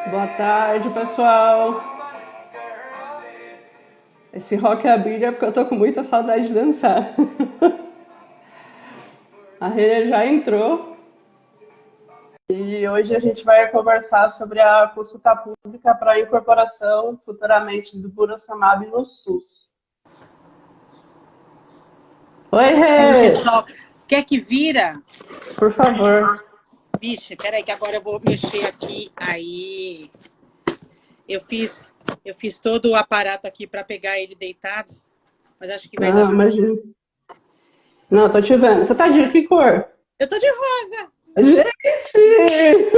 Boa tarde, pessoal. Esse rockabilly é porque eu tô com muita saudade de dançar. A Rê já entrou e hoje a gente vai conversar sobre a consulta pública para a incorporação futuramente do Burossamab no SUS. Oi, Oi, Rê! pessoal. Quer que vira? Por favor. Vixe, peraí que agora eu vou mexer aqui. Aí, eu fiz, eu fiz todo o aparato aqui para pegar ele deitado, mas acho que vai dar Não, certo. imagina. Não, tô te vendo. Você tá de que cor? Eu tô de rosa. Gente!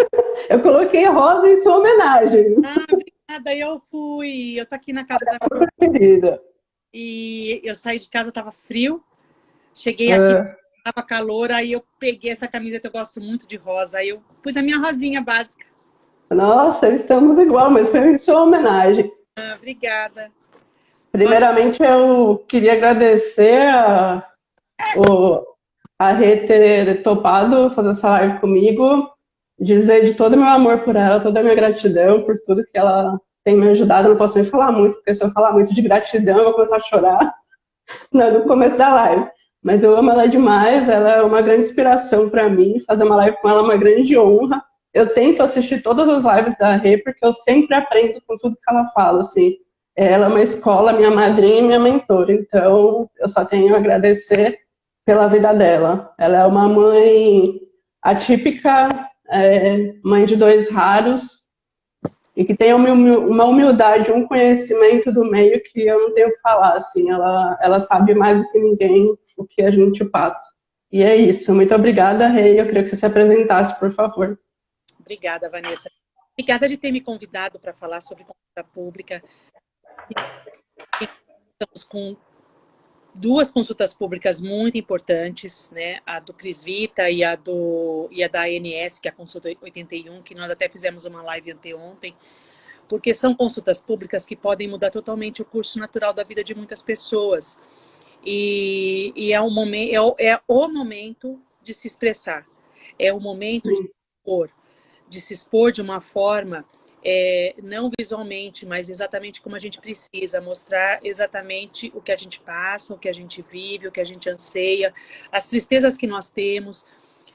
Eu coloquei rosa em sua homenagem, Ah, obrigada. Eu tô aqui na casa da querida. e eu saí de casa, tava frio. Cheguei aqui, Ah, tava calor, aí eu peguei essa camiseta, eu gosto muito de rosa. Aí eu pus a minha rosinha básica. nossa, estamos igual, mas foi em sua homenagem. Ah, obrigada. Gosto. Primeiramente, eu queria agradecer o, a Rê ter topado fazer essa live comigo, dizer de todo o meu amor por ela, toda a minha gratidão por tudo que ela tem me ajudado. Eu não posso nem falar muito, porque se eu falar muito de gratidão, eu vou começar a chorar no começo da live. Mas eu amo ela demais, ela é uma grande inspiração para mim. Fazer uma live com ela é uma grande honra. Eu tento assistir todas as lives da Rê, porque eu sempre aprendo com tudo que ela fala. Assim. Ela é uma escola, minha madrinha e minha mentora. Então, eu só tenho a agradecer pela vida dela. Ela é uma mãe atípica, mãe de dois raros, e que tem uma humildade, um conhecimento do meio que eu não tenho o que falar, assim, ela sabe mais do que ninguém o que a gente passa. E é isso, muito obrigada, Rei, eu queria que você se apresentasse, por favor. Obrigada, Vanessa. Obrigada de ter me convidado para falar sobre consulta pública. Estamos com duas consultas públicas muito importantes, né? A do Crisvita e a da ANS, que é a consulta 81, que nós até fizemos uma live anteontem, porque são consultas públicas que podem mudar totalmente o curso natural da vida de muitas pessoas. E é o momento de se expressar, é o momento Sim, de se expor de uma forma não visualmente, mas exatamente como a gente precisa, mostrar exatamente o que a gente passa, o que a gente vive, o que a gente anseia, as tristezas que nós temos,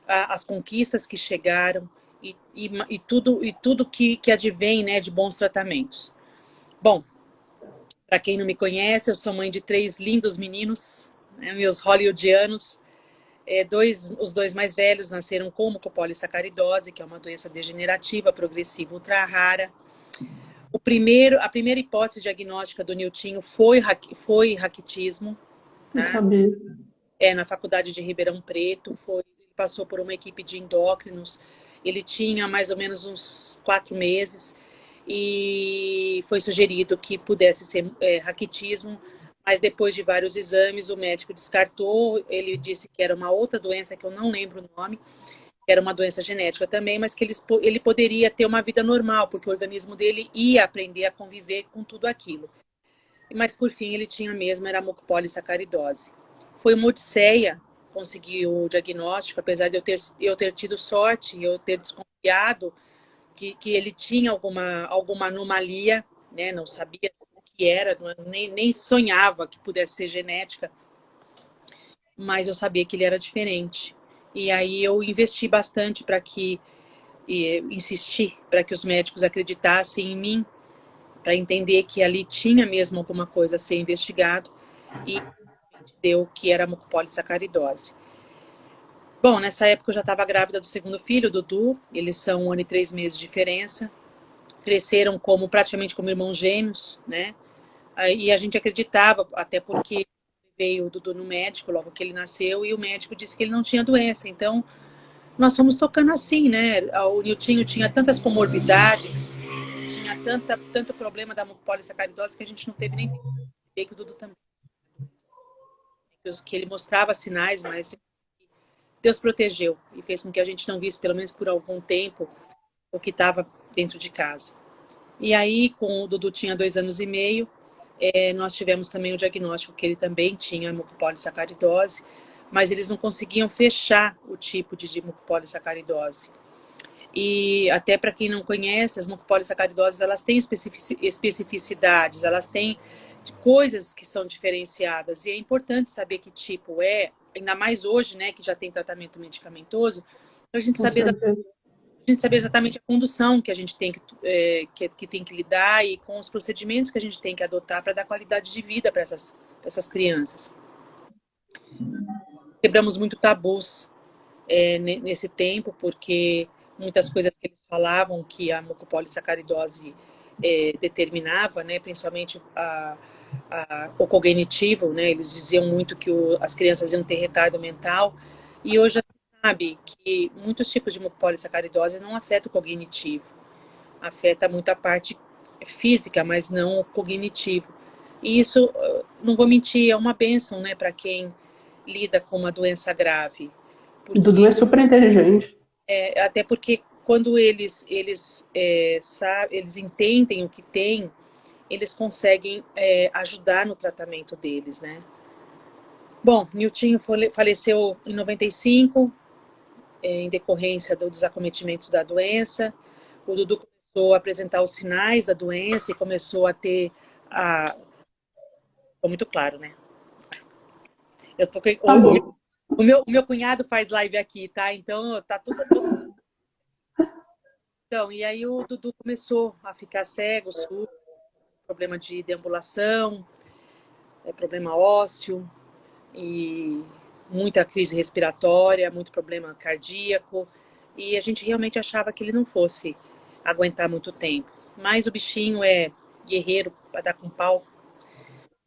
as conquistas que chegaram e tudo que advém, né, de bons tratamentos. Bom, para quem não me conhece, eu sou mãe de três lindos meninos, né, meus hollywoodianos. Os dois mais velhos nasceram com mucopolissacaridose, que é uma doença degenerativa, progressiva, ultra rara. A primeira hipótese diagnóstica do Niltinho foi raquitismo, não tá? sabia. Na faculdade de Ribeirão Preto, passou por uma equipe de endócrinos, ele tinha mais ou menos uns 4 meses e foi sugerido que pudesse ser raquitismo, mas depois de vários exames o médico descartou, ele disse que era uma outra doença que eu não lembro o nome, que era uma doença genética também, mas que ele poderia ter uma vida normal, porque o organismo dele ia aprender a conviver com tudo aquilo. Mas por fim ele tinha mesmo, era mucopolissacaridose. Foi uma odisseia conseguir o diagnóstico, apesar de eu ter tido sorte e eu ter desconfiado que ele tinha alguma anomalia, né? Não sabia o que era, nem sonhava que pudesse ser genética, mas eu sabia que ele era diferente. E aí eu investi bastante para que, insisti para que os médicos acreditassem em mim, para entender que ali tinha mesmo alguma coisa a ser investigado e deu que era mucopolissacaridose. Bom, nessa época eu já estava grávida do segundo filho, Dudu, eles são 1 ano e 3 meses de diferença, cresceram praticamente como irmãos gêmeos, né? E a gente acreditava, até porque veio o Dudu no médico logo que ele nasceu e o médico disse que ele não tinha doença, então nós fomos tocando assim, né? O Niltinho tinha tantas comorbidades, tinha tanto problema da mucopolissacaridose que a gente não teve nem tempo de ver que o Dudu também, que ele mostrava sinais, mas Deus protegeu e fez com que a gente não visse, pelo menos por algum tempo, o que estava dentro de casa. E aí, com o Dudu tinha 2 anos e meio, nós tivemos também o diagnóstico que ele também tinha mucopolissacaridose, mas eles não conseguiam fechar o tipo de mucopolissacaridose. E até para quem não conhece, as mucopolissacaridoses, elas têm especificidades, elas têm coisas que são diferenciadas. E é importante saber que tipo é, ainda mais hoje, né, que já tem tratamento medicamentoso, para Com certeza. a gente saber exatamente a condução que a gente tem que tem que lidar e com os procedimentos que a gente tem que adotar para dar qualidade de vida para essas crianças. Quebramos muito tabus nesse tempo, porque muitas coisas que eles falavam que a mucopolissacaridose determinava, né, principalmente o cognitivo, né, eles diziam muito que as crianças iam ter retardo mental, e hoje a gente sabe que muitos tipos de mucopolissacaridose não afetam o cognitivo, afeta muito a parte física, mas não o cognitivo. E isso, não vou mentir, é uma bênção, né, para quem lida com uma doença grave, Dudu porque é super inteligente. até porque quando eles entendem o que tem, eles conseguem ajudar no tratamento deles, né? Bom, Niltinho faleceu em 95, em decorrência dos acometimentos da doença. O Dudu começou a apresentar os sinais da doença e começou a ter a... Ficou muito claro, né? Eu tô... Tá bom. o meu cunhado faz live aqui, tá? Então, tá tudo... Então, e aí o Dudu começou a ficar cego, surdo, problema de deambulação, problema ósseo e muita crise respiratória, muito problema cardíaco. E a gente realmente achava que ele não fosse aguentar muito tempo. Mas o bichinho é guerreiro para dar com pau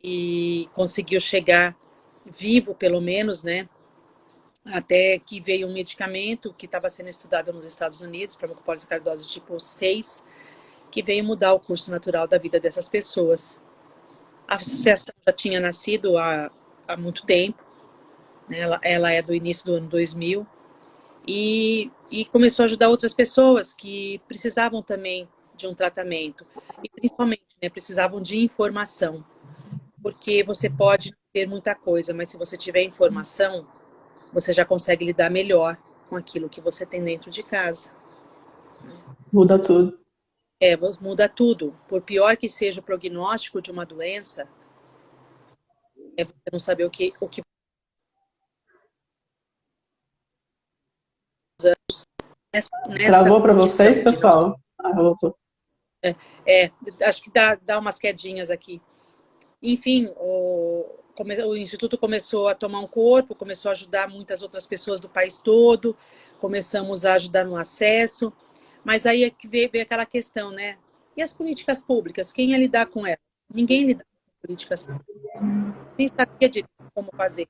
e conseguiu chegar vivo, pelo menos, né? Até que veio um medicamento que estava sendo estudado nos Estados Unidos para mucopolissacaridose tipo 6, que veio mudar o curso natural da vida dessas pessoas. A associação já tinha nascido há muito tempo, né? Ela é do início do ano 2000, e começou a ajudar outras pessoas que precisavam também de um tratamento, e principalmente, né, precisavam de informação, porque você pode ter muita coisa, mas se você tiver informação, você já consegue lidar melhor com aquilo que você tem dentro de casa. Muda tudo. Muda tudo. Por pior que seja o prognóstico de uma doença, você não saber o que nessa Travou para vocês, condição de não. pessoal? Ah, voltou. Acho que dá umas quedinhas aqui. Enfim, o Instituto começou a tomar um corpo, começou a ajudar muitas outras pessoas do país todo, começamos a ajudar no acesso, mas aí é que veio aquela questão, né? E as políticas públicas? Quem ia lidar com elas? Ninguém lidava com políticas públicas, nem sabia direito como fazer.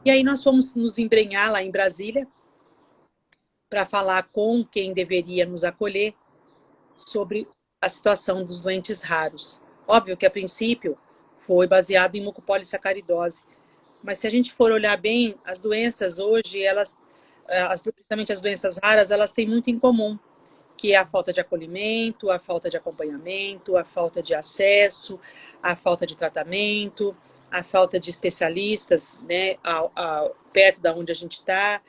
E aí nós fomos nos embrenhar lá em Brasília para falar com quem deveria nos acolher sobre a situação dos doentes raros. Óbvio que, a princípio, foi baseado em mucopolissacaridose, mas se a gente for olhar bem, as doenças hoje, principalmente as doenças raras, elas têm muito em comum, que é a falta de acolhimento, a falta de acompanhamento, a falta de acesso, a falta de tratamento, a falta de especialistas, né, perto da onde a gente está.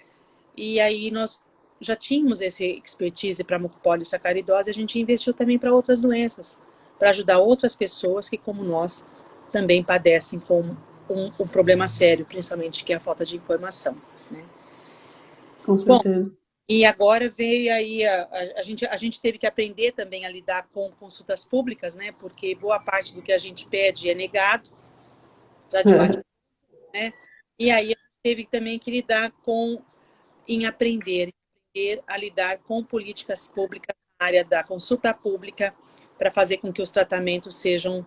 E aí nós já tínhamos esse expertise para mucopolissacaridose, a gente investiu também para outras doenças, para ajudar outras pessoas que, como nós, também padecem com um problema sério, principalmente que é a falta de informação, né? Com Bom, certeza. e agora veio aí, a gente teve que aprender também a lidar com consultas públicas, né? Porque boa parte do que a gente pede é negado, já de bate, né? E aí a gente teve também que lidar aprender a lidar com políticas públicas na área da consulta pública para fazer com que os tratamentos sejam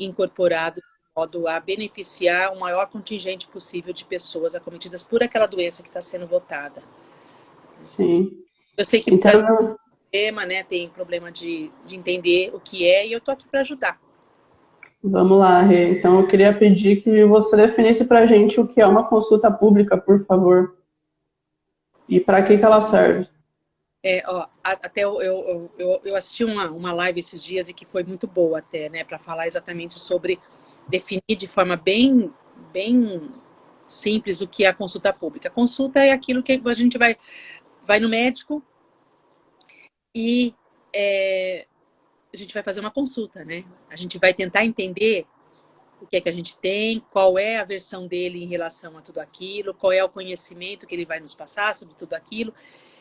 incorporados de modo a beneficiar o maior contingente possível de pessoas acometidas por aquela doença que está sendo votada. Sim. Eu sei que muita gente tem Então, problema, né, tem problema de entender o que é, e eu estou aqui para ajudar. vamos lá, Rê. Então, eu queria pedir que você definisse para a gente o que é uma consulta pública, por favor, e para que ela serve. Até eu assisti uma live esses dias e que foi muito boa até, né, para falar exatamente sobre definir de forma bem simples o que é a consulta pública. A consulta é aquilo que a gente vai no médico e a gente vai fazer uma consulta, né? A gente vai tentar entender o que é que a gente tem, qual é a versão dele em relação a tudo aquilo, qual é o conhecimento que ele vai nos passar sobre tudo aquilo.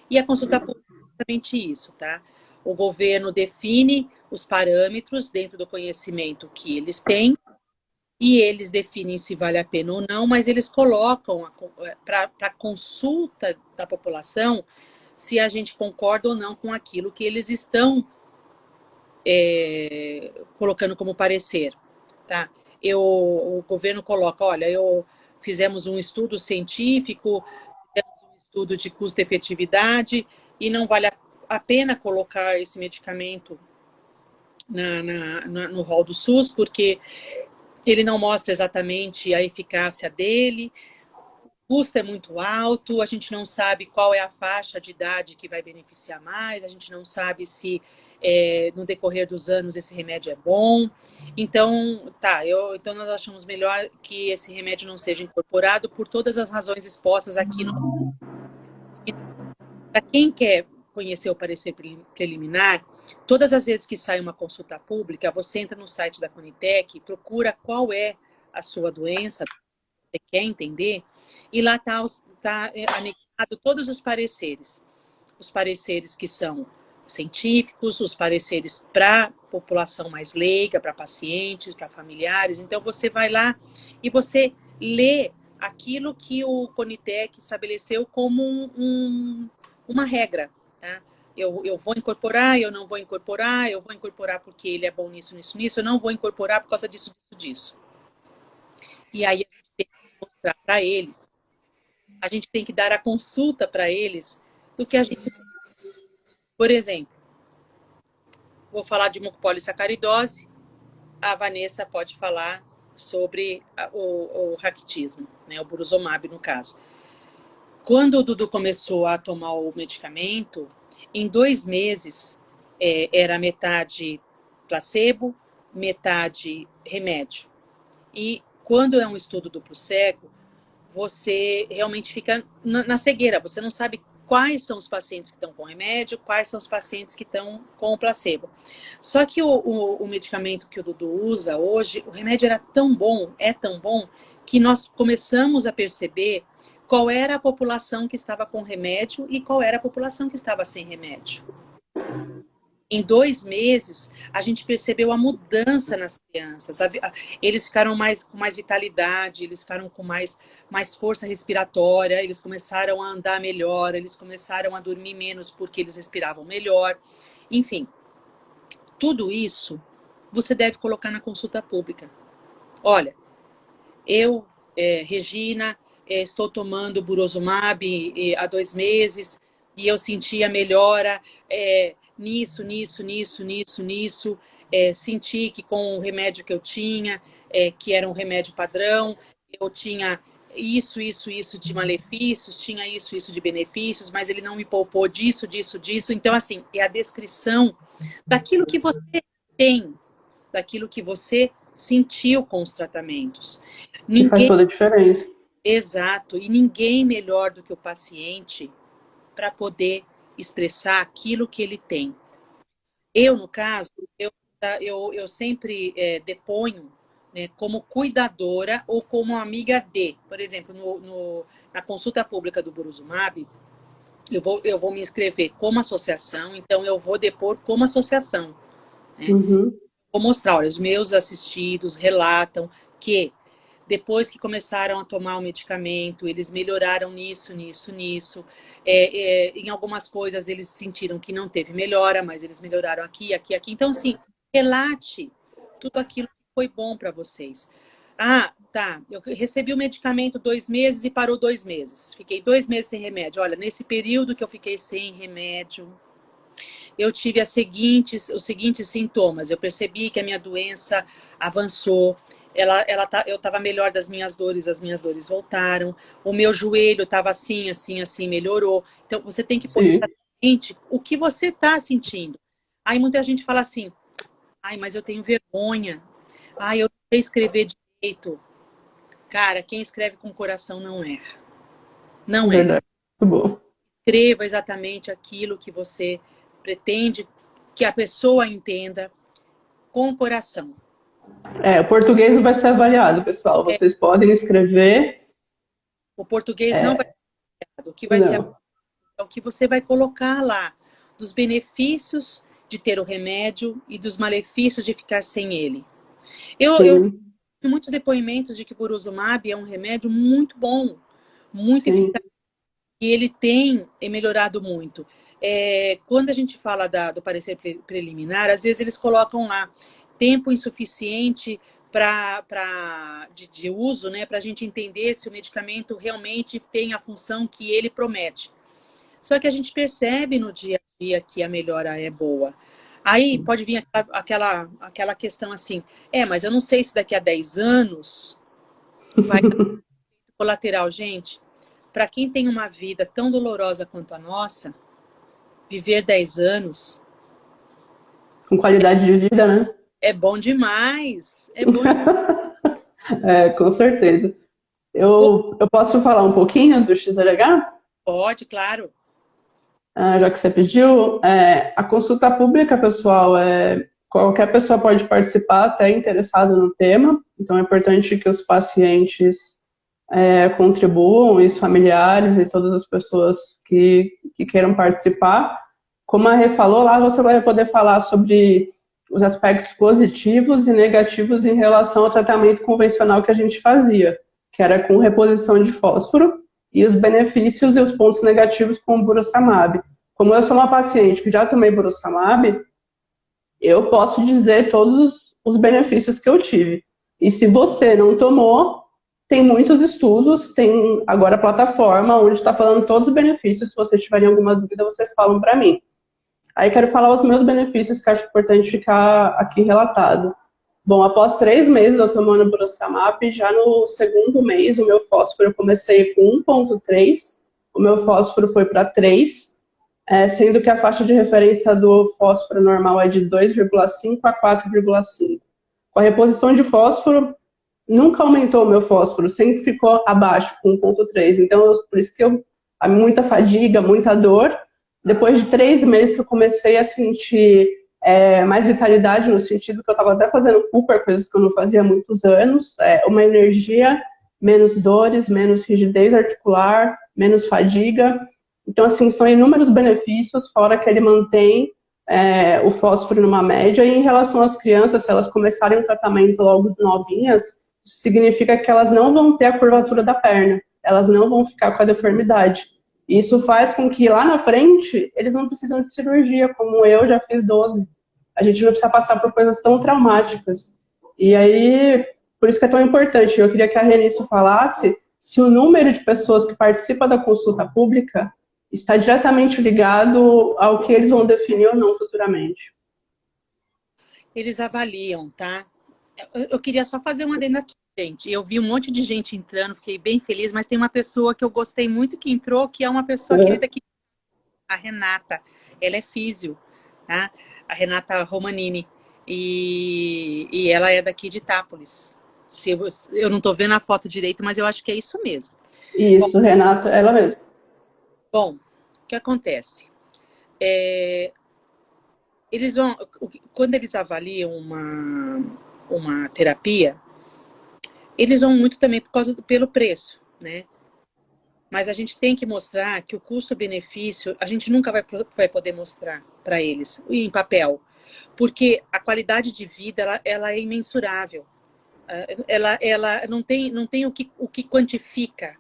E a consulta pública é exatamente isso, tá? O governo define os parâmetros dentro do conhecimento que eles têm e eles definem se vale a pena ou não, mas eles colocam para consulta da população se a gente concorda ou não com aquilo que eles estão colocando como parecer, tá? O governo coloca, olha, fizemos um estudo científico, fizemos um estudo de custo-efetividade e não vale a pena colocar esse medicamento no rol do SUS, porque ele não mostra exatamente a eficácia dele, o custo é muito alto, a gente não sabe qual é a faixa de idade que vai beneficiar mais, a gente não sabe se no decorrer dos anos esse remédio é bom. Então, então nós achamos melhor que esse remédio não seja incorporado por todas as razões expostas aqui no. Para quem quer conhecer o parecer preliminar, todas as vezes que sai uma consulta pública, você entra no site da Conitec, procura qual é a sua doença, você quer entender, e lá está anexado todos os pareceres. Os pareceres que são científicos, os pareceres para população mais leiga, para pacientes, para familiares. Então, você vai lá e você lê aquilo que o Conitec estabeleceu como uma regra, tá? Eu vou incorporar, eu não vou incorporar, eu vou incorporar porque ele é bom nisso, nisso, nisso, eu não vou incorporar por causa disso, disso, disso. E aí a gente tem que mostrar para eles, a gente tem que dar a consulta para eles do que a gente... Por exemplo, vou falar de mucopolissacaridose, a Vanessa pode falar sobre o raquitismo, né, o buruzumab no caso. Quando o Dudu começou a tomar o medicamento, em 2 meses era metade placebo, metade remédio. E quando é um estudo duplo cego, você realmente fica na cegueira, você não sabe quais são os pacientes que estão com remédio, quais são os pacientes que estão com o placebo. Só que o medicamento que o Dudu usa hoje, o remédio era tão bom, é tão bom, que nós começamos a perceber qual era a população que estava com remédio e qual era a população que estava sem remédio. Em 2 meses, a gente percebeu a mudança nas crianças. Eles ficaram com mais vitalidade, eles ficaram com mais força respiratória, eles começaram a andar melhor, eles começaram a dormir menos porque eles respiravam melhor. Enfim, tudo isso você deve colocar na consulta pública. Olha, eu, Regina, estou tomando burosumab há 2 meses e eu senti a melhora nisso. Senti que com o remédio que eu tinha, que era um remédio padrão, eu tinha isso de malefícios, tinha isso de benefícios, mas ele não me poupou disso. Então, assim, é a descrição daquilo que você tem, daquilo que você sentiu com os tratamentos. Que faz toda a diferença. Exato, e ninguém melhor do que o paciente para poder expressar aquilo que ele tem. Eu, no caso, eu sempre deponho, né, como cuidadora ou como amiga de. Por exemplo, na consulta pública do Buruzumab, eu vou me inscrever como associação, então eu vou depor como associação. Né? Uhum. Vou mostrar, olha, os meus assistidos relatam que depois que começaram a tomar o medicamento, eles melhoraram nisso. Em algumas coisas eles sentiram que não teve melhora, mas eles melhoraram aqui. Então, assim, relate tudo aquilo que foi bom para vocês. Ah, tá, eu recebi o medicamento 2 meses e parou 2 meses. Fiquei 2 meses sem remédio. Olha, nesse período que eu fiquei sem remédio, eu tive os seguintes sintomas. Eu percebi que a minha doença avançou, eu estava melhor das minhas dores, as minhas dores voltaram, o meu joelho estava assim, melhorou. Então, você tem que pôr exatamente o que você está sentindo. Aí muita gente fala assim, ai, mas eu tenho vergonha, ai, eu não sei escrever direito. Cara, quem escreve com o coração não erra. Não é. Verdade. Muito bom. Escreva exatamente aquilo que você pretende que a pessoa entenda com o coração. O português não vai ser avaliado, pessoal. Vocês podem escrever. O português não vai ser avaliado. O que vai ser Não. avaliado é o que você vai colocar lá, dos benefícios de ter o remédio e dos malefícios de ficar sem ele. Eu Sim, tenho muitos depoimentos de que o Burosumab é um remédio muito bom, muito sim. eficaz, e ele tem melhorado muito. Quando a gente fala do parecer preliminar, às vezes eles colocam lá tempo insuficiente de uso, né, para a gente entender se o medicamento realmente tem a função que ele promete. Só que a gente percebe no dia a dia que a melhora é boa. Aí pode vir aquela questão assim, mas eu não sei se daqui a 10 anos vai dar colateral. Gente, para quem tem uma vida tão dolorosa quanto a nossa, viver 10 anos Com qualidade de vida, né? é bom demais. É bom demais. Com certeza. Eu posso falar um pouquinho do XLH? Pode, claro. Já que você pediu, a consulta pública, pessoal, qualquer pessoa pode participar, até interessado no tema, então é importante que os pacientes contribuam, e os familiares e todas as pessoas que queiram participar. Como a Rê falou, lá você vai poder falar sobre os aspectos positivos e negativos em relação ao tratamento convencional que a gente fazia, que era com reposição de fósforo, e os benefícios e os pontos negativos com o Burosumab. Como eu sou uma paciente que já tomei Burosumab, eu posso dizer todos os benefícios que eu tive. E se você não tomou, tem muitos estudos, tem agora a plataforma onde está falando todos os benefícios. Se vocês tiverem alguma dúvida, vocês falam para mim. Aí quero falar os meus benefícios que acho importante ficar aqui relatado. Bom, após 3 meses eu tomando Burosumab, já no segundo mês o meu fósforo eu comecei com 1,3, o meu fósforo foi para 3, sendo que a faixa de referência do fósforo normal é de 2,5 a 4,5. Com a reposição de fósforo, nunca aumentou o meu fósforo, sempre ficou abaixo, com 1,3. Então, por isso que muita fadiga, muita dor. Depois de 3 meses que eu comecei a sentir mais vitalidade, no sentido que eu estava até fazendo Cooper, coisas que eu não fazia há muitos anos, uma energia, menos dores, menos rigidez articular, menos fadiga. Então, assim, são inúmeros benefícios, fora que ele mantém o fósforo numa média. E em relação às crianças, se elas começarem o tratamento logo novinhas, significa que elas não vão ter a curvatura da perna, elas não vão ficar com a deformidade. Isso faz com que lá na frente eles não precisam de cirurgia, como eu já fiz 12. A gente não precisa passar por coisas tão traumáticas. E aí, por isso que é tão importante. Eu queria que a Renice falasse se o número de pessoas que participam da consulta pública está diretamente ligado ao que eles vão definir ou não futuramente. Eles avaliam, tá? Eu queria só fazer uma adendo aqui, gente. Eu vi um monte de gente entrando, fiquei bem feliz, mas tem uma pessoa que eu gostei muito que entrou, que é uma pessoa querida aqui, a Renata. Ela é físio, tá? A Renata Romanini. E ela é daqui de Itápolis. Eu não estou vendo a foto direito, mas eu acho que é isso mesmo. Isso, bom, Renata, ela mesma. Bom, o que acontece? Quando eles avaliam uma terapia, eles vão muito também pelo preço, né? Mas a gente tem que mostrar que o custo-benefício, a gente nunca vai poder mostrar para eles em papel, porque a qualidade de vida ela é imensurável. Ela não tem o que quantifica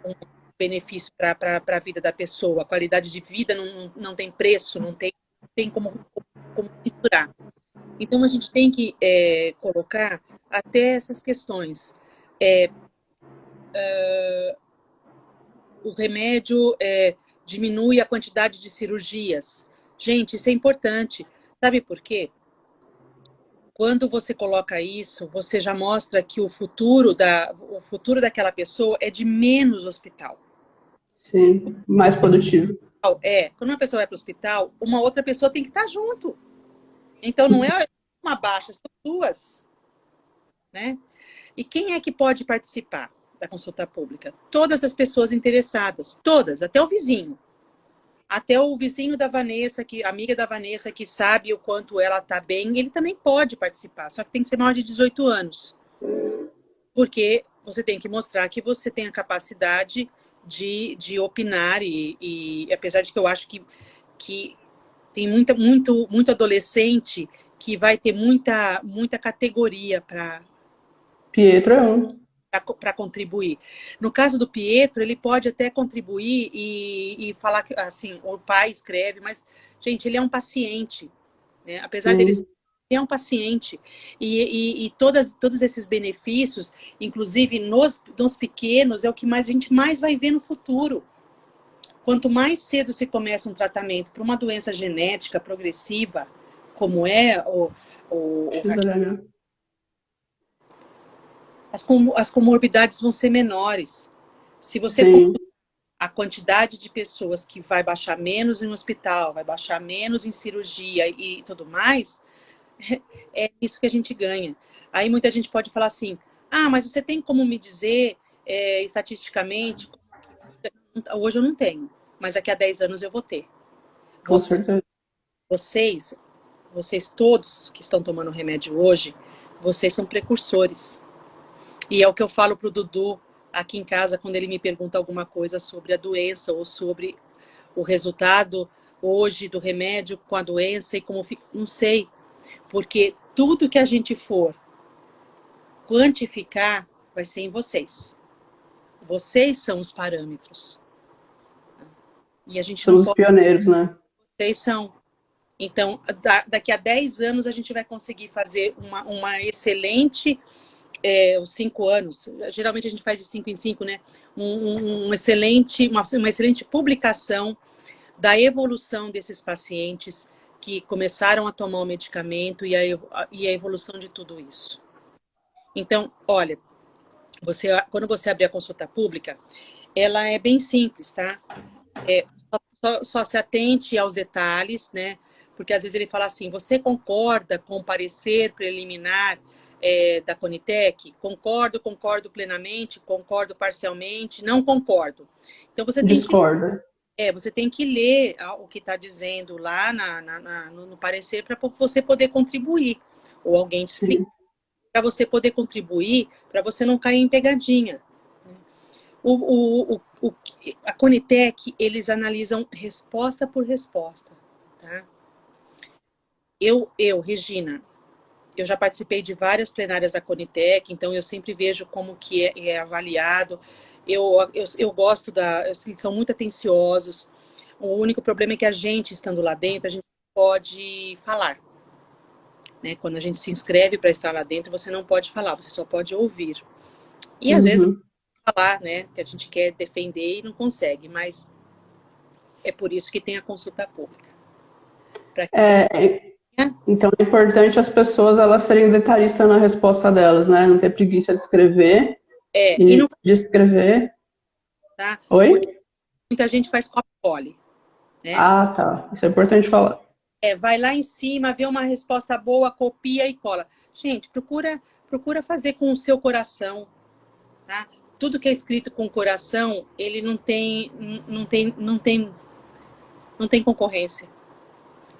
um benefício para a vida da pessoa. A qualidade de vida não tem preço, não tem como misturar. Então, a gente tem que colocar até essas questões. O remédio diminui a quantidade de cirurgias. Gente, isso é importante. Sabe por quê? Quando você coloca isso, você já mostra que o futuro daquela pessoa é de menos hospital. Sim, mais produtivo. Quando uma pessoa vai para o hospital, uma outra pessoa tem que estar junto. Então, não é uma baixa, são duas. Né? E quem é que pode participar da consulta pública? Todas as pessoas interessadas, todas, até o vizinho. Até o vizinho da Vanessa, amiga da Vanessa, que sabe o quanto ela está bem, ele também pode participar, só que tem que ser maior de 18 anos. Porque você tem que mostrar que você tem a capacidade de opinar, e apesar de que eu acho que tem muito adolescente que vai ter muita categoria Pietro é um. para contribuir. No caso do Pietro, ele pode até contribuir e falar que, assim, o pai escreve, mas, gente, ele é um paciente, né? Apesar dele ser, Sim, ele é um paciente. E todos esses benefícios, inclusive nos pequenos, é o que a gente mais vai ver no futuro. Quanto mais cedo se começa um tratamento para uma doença genética progressiva, como é o X-H. as comorbidades vão ser menores. Se você Sim, a quantidade de pessoas que vai baixar menos em um hospital, vai baixar menos em cirurgia e tudo mais, é isso que a gente ganha. Aí muita gente pode falar assim, mas você tem como me dizer estatisticamente? Hoje eu não tenho, mas daqui a 10 anos eu vou ter. com certeza. Vocês, vocês todos que estão tomando remédio hoje, vocês são precursores. E é o que eu falo pro Dudu aqui em casa, quando ele me pergunta alguma coisa sobre a doença ou sobre o resultado hoje do remédio com a doença e como fica. Não sei, porque tudo que a gente for quantificar vai ser em vocês. Vocês são os parâmetros. E a gente não Somos os pode. pioneiros, né? Vocês são. Então, daqui a 10 anos, a gente vai conseguir fazer uma excelente. Os 5 anos, geralmente a gente faz de 5 em 5, né? Uma excelente publicação da evolução desses pacientes que começaram a tomar o medicamento e a evolução de tudo isso. Então, olha, quando você abrir a consulta pública, ela é bem simples, tá? Só se atente aos detalhes, né? Porque às vezes ele fala assim, você concorda com o parecer preliminar da Conitec? Concordo plenamente, concordo parcialmente, não concordo. Então Discorda. você tem que ler o que está dizendo lá no parecer para você poder contribuir, ou alguém te explicar, Sim. para você poder contribuir, para você não cair em pegadinha. A Conitec, eles analisam resposta por resposta. Tá? Regina, eu já participei de várias plenárias da Conitec, então eu sempre vejo como que é avaliado. Eu gosto eles são muito atenciosos. O único problema é que a gente, estando lá dentro, a gente pode falar. Né? Quando a gente se inscreve para estar lá dentro, você não pode falar, você só pode ouvir. E às vezes Uhum. falar, né, que a gente quer defender e não consegue, mas é por isso que tem a consulta pública. Para que Então é importante as pessoas elas serem detalhistas na resposta delas, né? Não ter preguiça de escrever e e não de escrever. tá, porque Oi? muita gente faz copy-cole, né? Ah, tá. Isso é importante falar. Vai lá em cima, vê uma resposta boa, copia e cola. Gente, procura fazer com o seu coração, tá? Tudo que é escrito com o coração, ele não tem concorrência.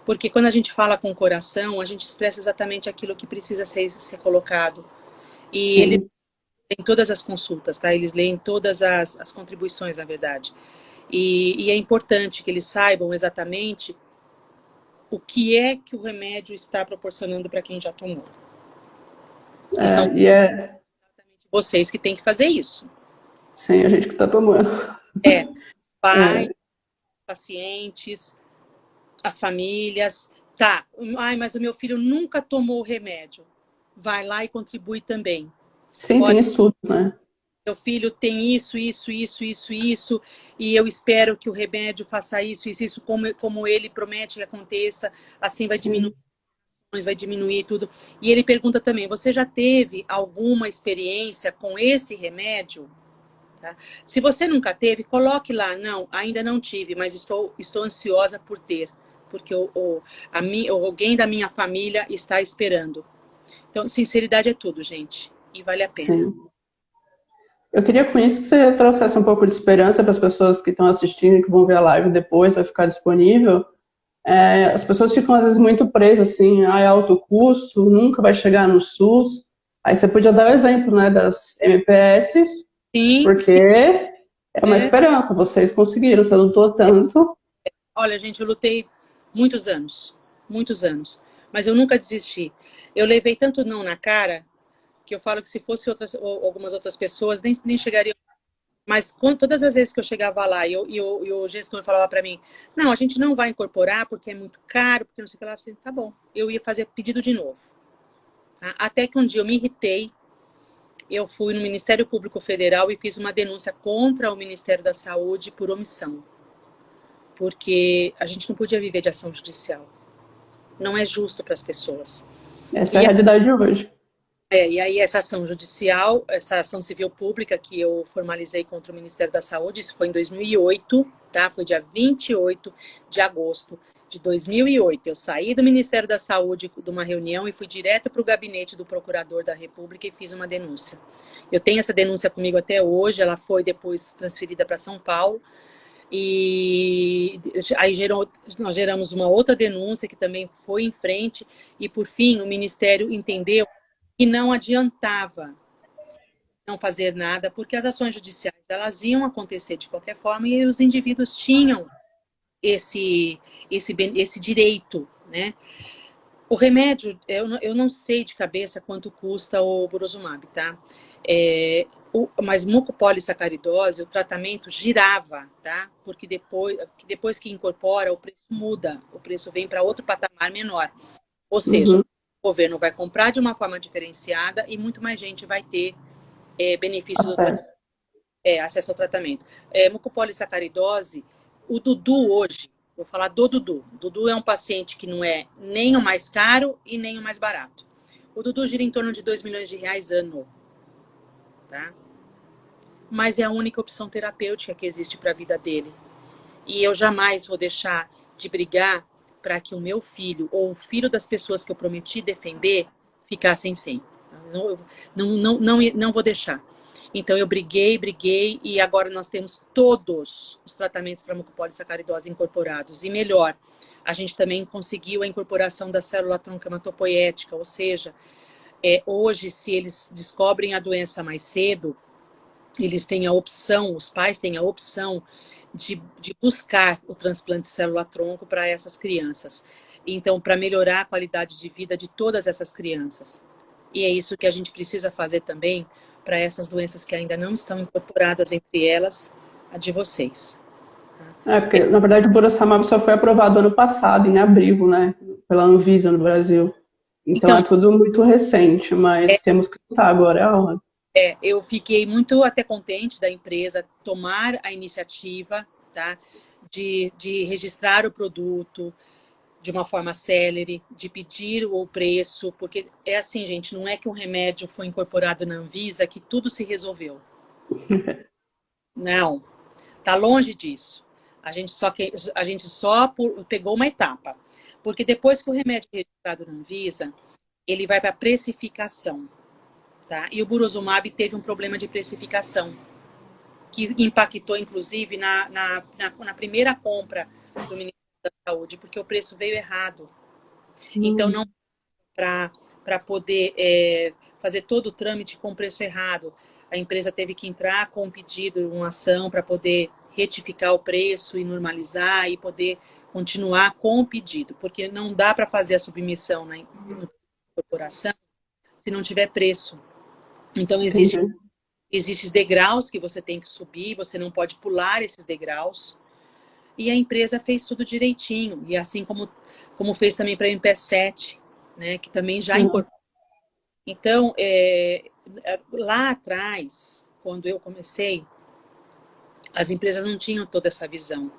Porque quando a gente fala com o coração, a gente expressa exatamente aquilo que precisa ser colocado. E eles Sim. leem todas as consultas, tá? Eles leem todas as contribuições, na verdade. E é importante que eles saibam exatamente o que é que o remédio está proporcionando para quem já tomou. E são E é vocês que têm que fazer isso. sem a gente que está tomando. Pais, É. pacientes, as famílias. Tá, mas o meu filho nunca tomou o remédio. Vai lá e contribui também. Sim, Olha, tem estudos, né? meu filho tem isso, e eu espero que o remédio faça isso, como ele promete que aconteça, assim Sim. vai diminuir tudo. E ele pergunta também, você já teve alguma experiência com esse remédio? Tá? Se você nunca teve, coloque lá, não, ainda não tive, mas estou ansiosa por ter, porque alguém da minha família está esperando. Então, sinceridade é tudo, gente, e vale a pena. Sim. Eu queria com isso que você trouxesse um pouco de esperança para as pessoas que estão assistindo e que vão ver a live depois, vai ficar disponível. As pessoas ficam às vezes muito presas assim, é alto custo, nunca vai chegar no SUS. Aí você podia dar o exemplo, né, das MPS, Sim, porque sim. é uma esperança, vocês conseguiram, você lutou tanto. Olha, gente, eu lutei muitos anos, mas eu nunca desisti. Eu levei tanto não na cara que eu falo que se fosse algumas outras pessoas, nem chegaria. Mas todas as vezes que eu chegava lá e o gestor falava para mim, não, a gente não vai incorporar porque é muito caro, porque não sei o que lá, eu falei, tá bom, eu ia fazer pedido de novo. Tá? Até que um dia eu me irritei, eu fui no Ministério Público Federal e fiz uma denúncia contra o Ministério da Saúde por omissão. Porque a gente não podia viver de ação judicial. Não é justo para as pessoas. Essa é a E, realidade de hoje. e aí essa ação judicial, essa ação civil pública que eu formalizei contra o Ministério da Saúde, isso foi em 2008, tá? Foi dia 28 de agosto de 2008. Eu saí do Ministério da Saúde de uma reunião e fui direto para o gabinete do Procurador da República e fiz uma denúncia. Eu tenho essa denúncia comigo até hoje, ela foi depois transferida para São Paulo. E aí nós geramos uma outra denúncia que também foi em frente e, por fim, o Ministério entendeu que não adiantava não fazer nada, porque as ações judiciais elas iam acontecer de qualquer forma e os indivíduos tinham esse direito, né? O remédio, eu não sei de cabeça quanto custa o Burosumab, tá? Mas mucopolissacaridose, o tratamento girava, tá? Porque depois que incorpora, o preço muda, o preço vem para outro patamar menor. Ou seja, Uhum. o governo vai comprar de uma forma diferenciada e muito mais gente vai ter benefício do Acesso. acesso ao tratamento. Mucopolissacaridose, o Dudu hoje, vou falar do Dudu. O Dudu é um paciente que não é nem o mais caro e nem o mais barato. O Dudu gira em torno de 2 milhões de reais ano, tá? Mas é a única opção terapêutica que existe para a vida dele. E eu jamais vou deixar de brigar para que o meu filho ou o filho das pessoas que eu prometi defender ficassem sem. Não vou deixar. Então eu briguei e agora nós temos todos os tratamentos para mucopolissacaridose incorporados. E melhor, a gente também conseguiu a incorporação da célula-tronco hematopoética, ou seja, hoje, se eles descobrem a doença mais cedo, eles têm a opção, os pais têm a opção de buscar o transplante de célula-tronco para essas crianças. Então, para melhorar a qualidade de vida de todas essas crianças. E é isso que a gente precisa fazer também para essas doenças que ainda não estão incorporadas, entre elas a de vocês. Porque, na verdade, o Burosumab só foi aprovado ano passado, em abril, né? Pela Anvisa no Brasil. Então Então, é tudo muito recente, mas temos que lutar agora, é a hora. eu fiquei muito até contente da empresa tomar a iniciativa, tá, de registrar o produto de uma forma célere, de pedir o preço, porque é assim, gente, não é que um remédio foi incorporado na Anvisa que tudo se resolveu. Não, tá longe disso. A gente só pegou uma etapa, porque depois que o remédio é registrado na Anvisa, ele vai para precificação. Tá? E o Burosumab teve um problema de precificação, que impactou, inclusive, na primeira compra do Ministério da Saúde, porque o preço veio errado. Então, não para poder fazer todo o trâmite com preço errado. A empresa teve que entrar com um pedido, uma ação para poder retificar o preço e normalizar e poder continuar com o pedido, porque não dá para fazer a submissão na corporação se não tiver preço. Então, Entendi. existem degraus que você tem que subir, você não pode pular esses degraus. E a empresa fez tudo direitinho. E assim como fez também para a MP7, né, que também já incorporou. Então, lá atrás, quando eu comecei, as empresas não tinham toda essa visão.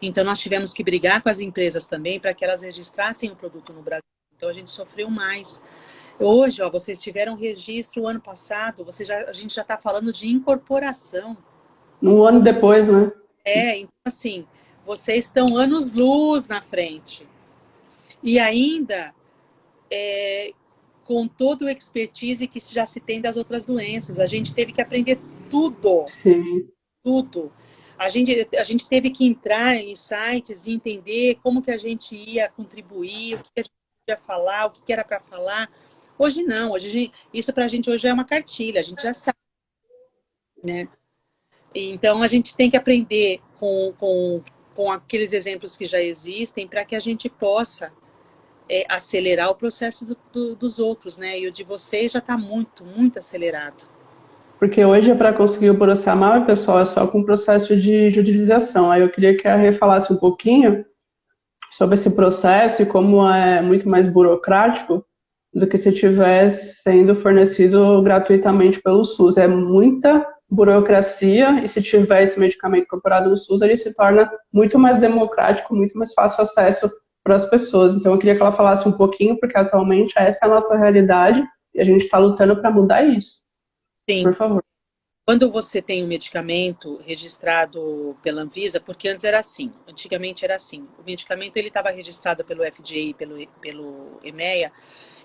Então, nós tivemos que brigar com as empresas também para que elas registrassem o produto no Brasil. Então, a gente sofreu mais. Hoje, ó, vocês tiveram registro ano passado, a gente já está falando de incorporação. Um ano depois, né? Então, assim, vocês estão anos-luz na frente. E ainda com todo o expertise que já se tem das outras doenças. A gente teve que aprender tudo, Sim. tudo. A gente teve que entrar em sites e entender como que a gente ia contribuir, o que a gente ia falar, o que era para falar. Hoje não, isso para a gente hoje é uma cartilha, a gente já sabe, né? Então a gente tem que aprender com aqueles exemplos que já existem para que a gente possa acelerar o processo dos outros, né? E o de vocês já está muito, muito acelerado. Porque hoje, para conseguir o Borossamar, pessoal, é só com o processo de judicialização. Aí eu queria que a Rê falasse um pouquinho sobre esse processo e como é muito mais burocrático do que se tivesse sendo fornecido gratuitamente pelo SUS. É muita burocracia e se tiver esse medicamento incorporado no SUS, ele se torna muito mais democrático, muito mais fácil acesso para as pessoas. Então eu queria que ela falasse um pouquinho, porque atualmente essa é a nossa realidade e a gente está lutando para mudar isso. Sim. Por favor. Quando você tem um medicamento registrado pela Anvisa, porque antes era assim, antigamente era assim, o medicamento ele estava registrado pelo FDA e pelo EMEA,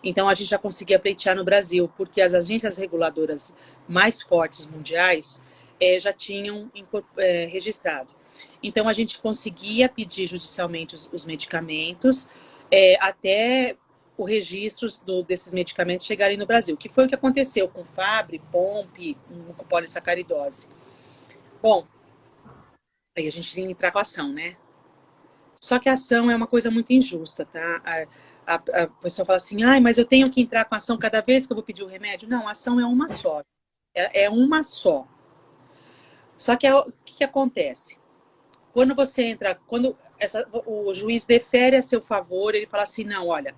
então a gente já conseguia pleitear no Brasil, porque as agências reguladoras mais fortes mundiais já tinham registrado. Então a gente conseguia pedir judicialmente os medicamentos até o registro desses medicamentos chegarem no Brasil, que foi o que aconteceu com Fabry, Pompe, com polissacaridose. Bom, aí a gente tinha que entrar com a ação, né? Só que a ação é uma coisa muito injusta, tá? A pessoa fala assim, mas eu tenho que entrar com a ação cada vez que eu vou pedir o remédio. Não, a ação é uma só. É uma só. Só que o que acontece? Quando você entra, o juiz defere a seu favor, ele fala assim, não, olha,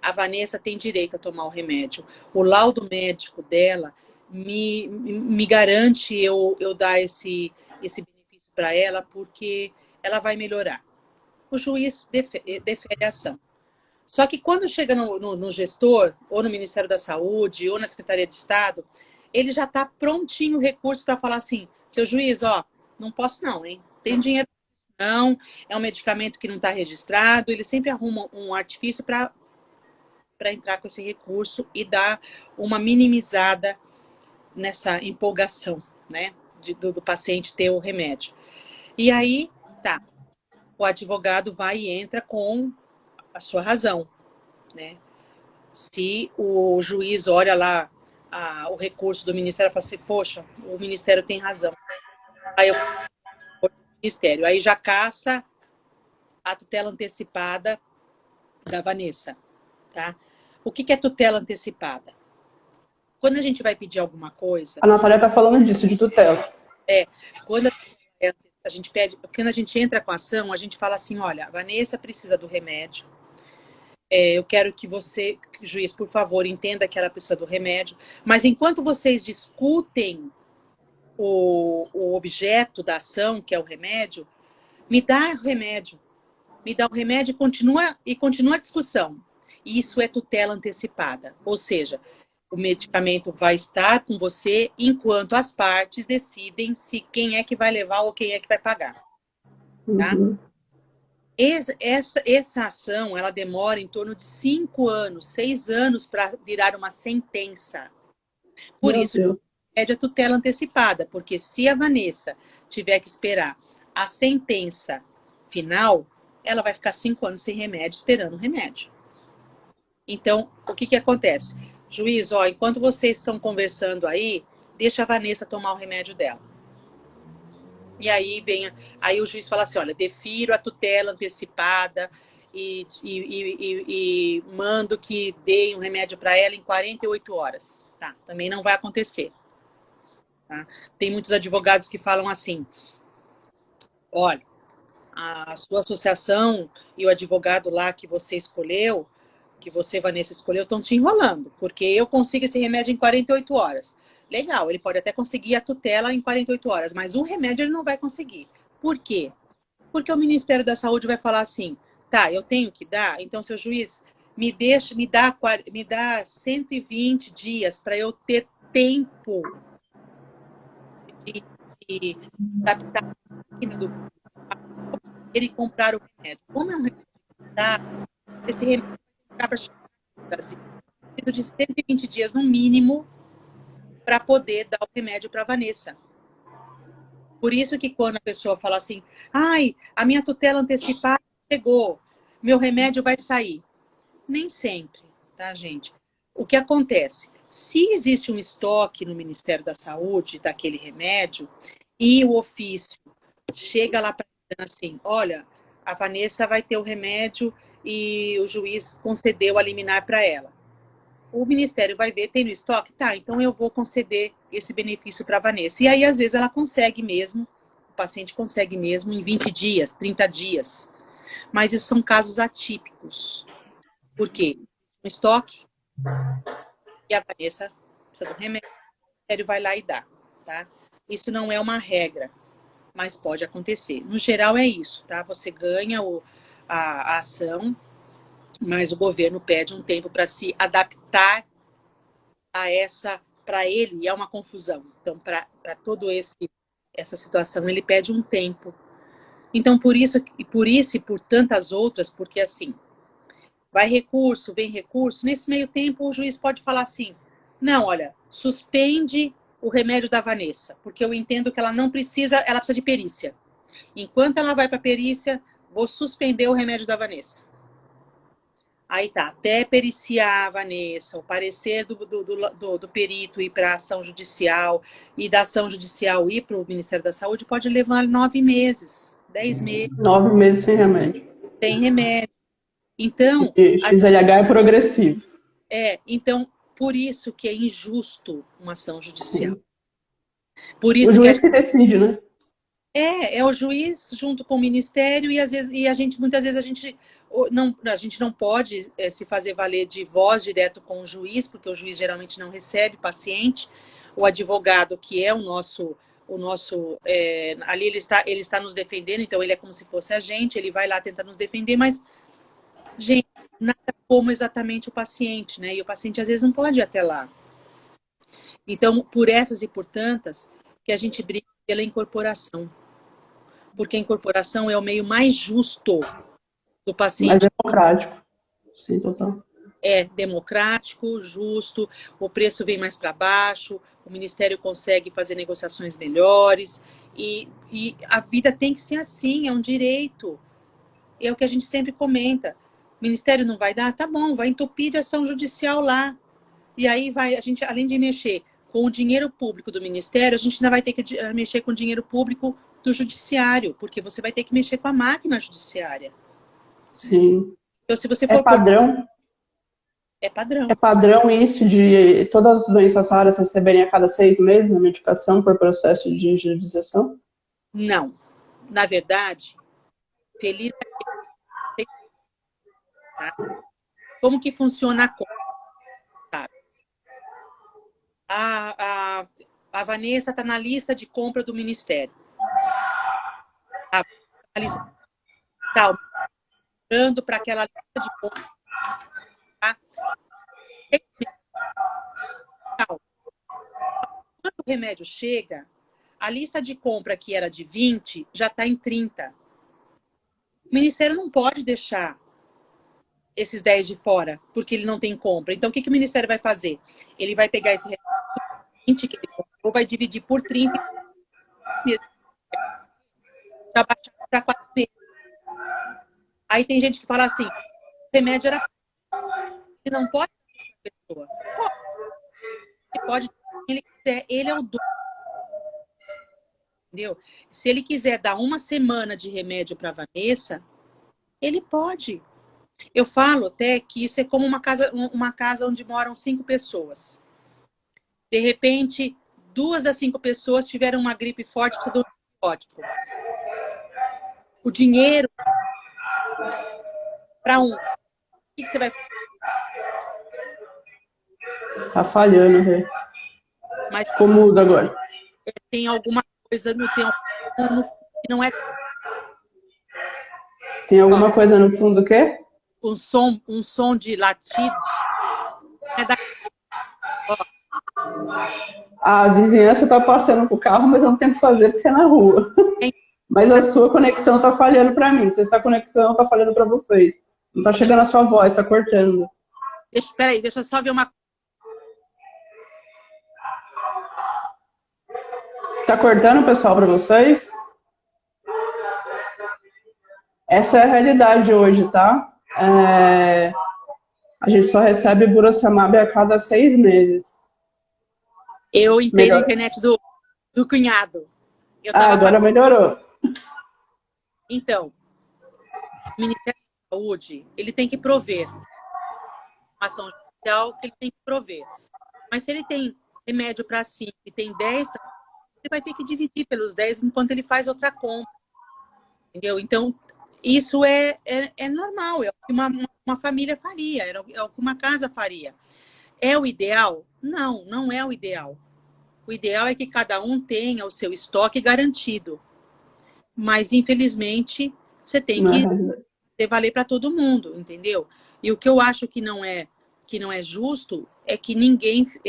a Vanessa tem direito a tomar o remédio. O laudo médico dela me garante eu dar esse benefício para ela, porque ela vai melhorar. O juiz defere a ação. Só que quando chega no gestor, ou no Ministério da Saúde, ou na Secretaria de Estado, ele já está prontinho o recurso para falar assim, seu juiz, não posso não, hein? Tem dinheiro não, é um medicamento que não está registrado, ele sempre arruma um artifício para entrar com esse recurso e dar uma minimizada nessa empolgação, né, do paciente ter o remédio. E aí, tá, o advogado vai e entra com a sua razão, né? Se o juiz olha lá o recurso do Ministério e fala assim, poxa, o Ministério tem razão. Aí eu vou no Ministério. Aí já caça a tutela antecipada da Vanessa, tá? O que é tutela antecipada? Quando a gente vai pedir alguma coisa... A Natália está falando disso, de tutela. Quando a gente pede, quando a gente entra com a ação, a gente fala assim, olha, a Vanessa precisa do remédio, eu quero que você, juiz, por favor, entenda que ela precisa do remédio, mas enquanto vocês discutem o objeto da ação, que é o remédio, me dá o remédio. Me dá o remédio e continua a discussão. Isso é tutela antecipada. Ou seja, o medicamento vai estar com você enquanto as partes decidem se quem é que vai levar ou quem é que vai pagar. Tá? Uhum. Essa ação, ela demora em torno de 5 anos, 6 anos para virar uma sentença. Por Meu isso, Deus. pede a tutela antecipada, porque se a Vanessa tiver que esperar a sentença final, ela vai ficar 5 anos sem remédio, esperando o remédio. Então, o que acontece? Juiz, enquanto vocês estão conversando aí, deixa a Vanessa tomar o remédio dela. E aí o juiz fala assim, olha, defiro a tutela antecipada e mando que deem um remédio para ela em 48 horas. Tá, também não vai acontecer. Tá? Tem muitos advogados que falam assim, olha, a sua associação e o advogado lá que você escolheu, que você, Vanessa, escolheu, estão te enrolando, porque eu consigo esse remédio em 48 horas. Legal, ele pode até conseguir a tutela em 48 horas, mas o remédio ele não vai conseguir. Por quê? Porque o Ministério da Saúde vai falar assim, tá, eu tenho que dar, então, seu juiz, me dá 120 dias para eu ter tempo de adaptar do ele comprar o remédio. Como é um remédio da esse remédio para chegar no Brasil, precisa de 120 dias no mínimo para poder dar o remédio para a Vanessa. Por isso que quando a pessoa fala assim, ai, a minha tutela antecipada chegou, meu remédio vai sair. Nem sempre, tá, gente? O que acontece? Se existe um estoque no Ministério da Saúde daquele remédio e o ofício chega lá para assim, olha, a Vanessa vai ter o remédio e o juiz concedeu a liminar para ela. O Ministério vai ver, tem no estoque? Tá, então eu vou conceder esse benefício para a Vanessa. E aí, às vezes, ela consegue mesmo, o paciente consegue mesmo em 20 dias, 30 dias. Mas isso são casos atípicos. Por quê? No estoque, e a Vanessa precisa do remédio, o Ministério vai lá e dá, tá? Isso não é uma regra, mas pode acontecer. No geral é isso, tá? Você ganha a ação, mas o governo pede um tempo para se adaptar a essa, para ele é uma confusão. Então, para todo essa situação, ele pede um tempo. Então, por isso e por tantas outras, porque assim, vai recurso, vem recurso, nesse meio tempo o juiz pode falar assim, não, olha, suspende o remédio da Vanessa, porque eu entendo que ela não precisa, ela precisa de perícia. Enquanto ela vai para perícia, vou suspender o remédio da Vanessa. Aí tá, até periciar a Vanessa, o parecer do perito ir para a ação judicial e da ação judicial ir para o Ministério da Saúde pode levar 9 meses, 10 meses. 9 meses sem remédio. Sem remédio. Então, e XLH é progressivo. Então, por isso que é injusto uma ação judicial. Sim. Por isso o juiz que decide, né? É o juiz junto com o Ministério e às vezes muitas vezes a gente não pode se fazer valer de voz direto com o juiz, porque o juiz geralmente não recebe paciente. O advogado, que é o nosso ali ele está nos defendendo, então ele é como se fosse a gente, ele vai lá tentar nos defender, mas gente, nada como exatamente o paciente, né? E o paciente às vezes não pode ir até lá. Então, por essas e por tantas, que a gente briga pela incorporação. Porque a incorporação é o meio mais justo do paciente. Mais democrático. Sim, total. É democrático, justo, o preço vem mais para baixo, o Ministério consegue fazer negociações melhores, e a vida tem que ser assim, é um direito. É o que a gente sempre comenta. O Ministério não vai dar? Tá bom, vai entupir de ação judicial lá. E aí a gente, além de mexer com o dinheiro público do Ministério, a gente ainda vai ter que mexer com o dinheiro público do Judiciário, porque você vai ter que mexer com a máquina judiciária. Sim. Então, se você for padrão? É padrão. É padrão isso de todas as doenças raras receberem a cada 6 meses a medicação por processo de judicialização? Não. Na verdade, feliz é tá? Como que funciona a conta? A Vanessa está na lista de compra do Ministério. A lista está dando para aquela lista de compra. Tá? Quando o remédio chega, a lista de compra que era de 20 já está em 30. O Ministério não pode deixar esses 10 de fora, porque ele não tem compra. Então, o que o Ministério vai fazer? Ele vai pegar esse remédio 20 que ele comprou, vai dividir por 30 e já baixar para 4 meses. Aí tem gente que fala assim, o remédio era... Ele não pode dar para a pessoa. Ele pode, ele quiser, ele é o dono. Entendeu? Se ele quiser dar uma semana de remédio para a Vanessa, ele pode. Eu falo até que isso é como uma casa onde moram 5 pessoas. De repente, 2 das 5 pessoas tiveram uma gripe forte, precisa de um antibiótico. O dinheiro para um. O que você vai fazer? Tá falhando, Rê. Mas ficou mudo agora. Tem alguma coisa no que não é. Tem alguma coisa no fundo o quê? Um som de latido. É da... A vizinhança tá passando com o carro, mas eu não tenho o que fazer porque é na rua. Mas a sua conexão tá falhando para mim. Se a conexão tá falhando para vocês. Não tá chegando a sua voz, tá cortando. Espera aí, deixa eu só ver uma. Tá cortando, pessoal, para vocês? Essa é a realidade hoje, tá? A gente só recebe Burossamab a cada 6 meses. Eu entrei na Melhor. internet do cunhado. Eu Ah, tava agora melhorou. Então, o Ministério da Saúde, ele tem que prover uma ação judicial que ele tem que prover. Mas se ele tem remédio para 5 e tem 10, ele vai ter que dividir pelos 10 enquanto ele faz outra compra. Entendeu? Então, isso é normal, é o que uma família faria, é o que uma casa faria. É o ideal? Não, não é o ideal. O ideal é que cada um tenha o seu estoque garantido. Mas, infelizmente, você tem Não é que realidade. ter valer para todo mundo, entendeu? E o que eu acho que não é justo é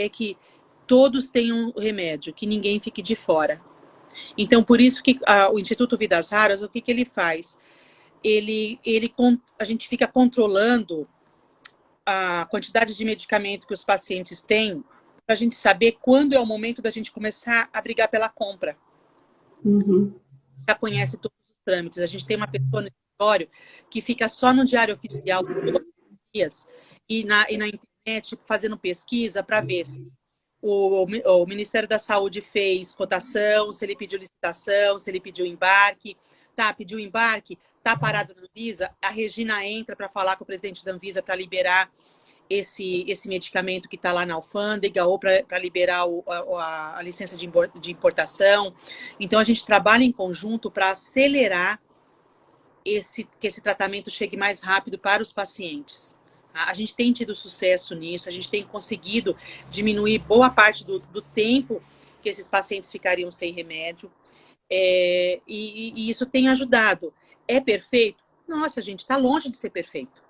que todos tenham remédio, que ninguém fique de fora. Então, por isso que o Instituto Vidas Raras, o que ele faz? A gente fica controlando a quantidade de medicamento que os pacientes têm para a gente saber quando é o momento da gente começar a brigar pela compra. Uhum. Já conhece todos os trâmites. A gente tem uma pessoa no escritório que fica só no diário oficial todos os dias e na internet fazendo pesquisa para ver se o Ministério da Saúde fez cotação, se ele pediu licitação, se ele pediu embarque. Tá, pediu embarque, tá parado na Anvisa, a Regina entra para falar com o presidente da Anvisa para liberar esse medicamento que está lá na alfândega ou para liberar a licença de importação. Então, a gente trabalha em conjunto para acelerar que esse tratamento chegue mais rápido para os pacientes. A gente tem tido sucesso nisso, a gente tem conseguido diminuir boa parte do tempo que esses pacientes ficariam sem remédio. E isso tem ajudado. É perfeito? Nossa, gente, está longe de ser perfeito.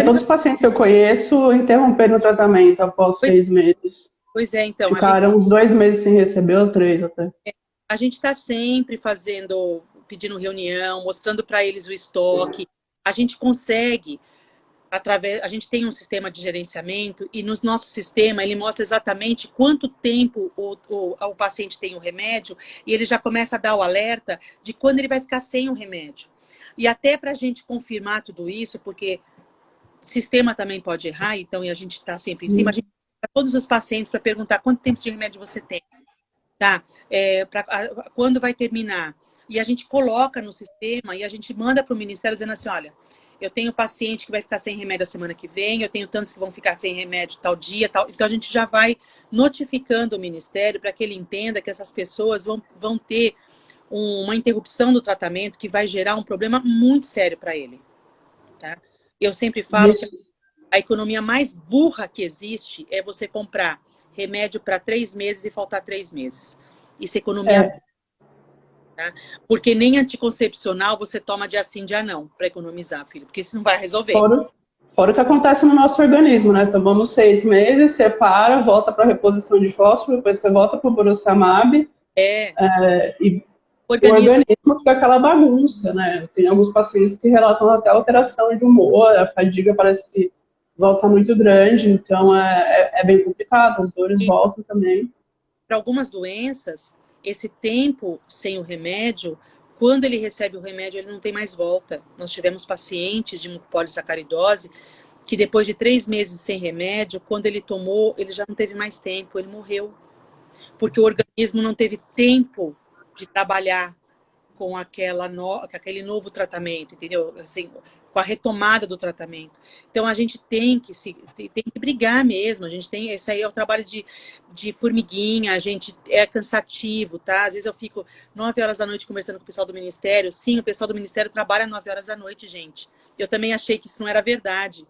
Todos os pacientes que eu conheço interromperam o tratamento após 6 meses. Pois é, então, Ficaram uns 2 meses sem receber, ou 3 até. a gente está sempre pedindo reunião, mostrando para eles o estoque. A gente consegue, a gente tem um sistema de gerenciamento e no nosso sistema ele mostra exatamente quanto tempo o paciente tem o remédio e ele já começa a dar o alerta de quando ele vai ficar sem o remédio. E até para a gente confirmar tudo isso, porque o sistema também pode errar, então e a gente está sempre em cima, a gente para todos os pacientes para perguntar quanto tempo de remédio você tem, tá? Quando vai terminar? E a gente coloca no sistema e a gente manda para o Ministério dizendo assim, olha, eu tenho paciente que vai ficar sem remédio a semana que vem, eu tenho tantos que vão ficar sem remédio tal dia, tal. Então a gente já vai notificando o Ministério para que ele entenda que essas pessoas vão ter uma interrupção do tratamento que vai gerar um problema muito sério para ele, tá? Eu sempre falo que a economia mais burra que existe é você comprar remédio para 3 meses e faltar 3 meses. Isso é economia. Tá? Porque nem anticoncepcional você toma dia sim, dia não, para economizar, filho, porque isso não vai resolver. Fora o que acontece no nosso organismo, né? Tomamos 6 meses, separa, volta para a reposição de fósforo, depois você volta para o Burossamab. E o organismo fica aquela bagunça, né? Tem alguns pacientes que relatam até alteração de humor, a fadiga parece que volta muito grande, então é bem complicado, as dores voltam também. Para algumas doenças, esse tempo sem o remédio, quando ele recebe o remédio, ele não tem mais volta. Nós tivemos pacientes de mucopolissacaridose que depois de 3 meses sem remédio, quando ele tomou, ele já não teve mais tempo, ele morreu. Porque o organismo não teve tempo de trabalhar com aquele novo tratamento, entendeu? Assim, com a retomada do tratamento. Então, a gente tem que brigar mesmo. A gente tem, esse aí é o trabalho de formiguinha, a gente é cansativo, tá? Às vezes eu fico 9 horas da noite conversando com o pessoal do Ministério. Sim, o pessoal do Ministério trabalha 9 horas da noite, gente. Eu também achei que isso não era verdade.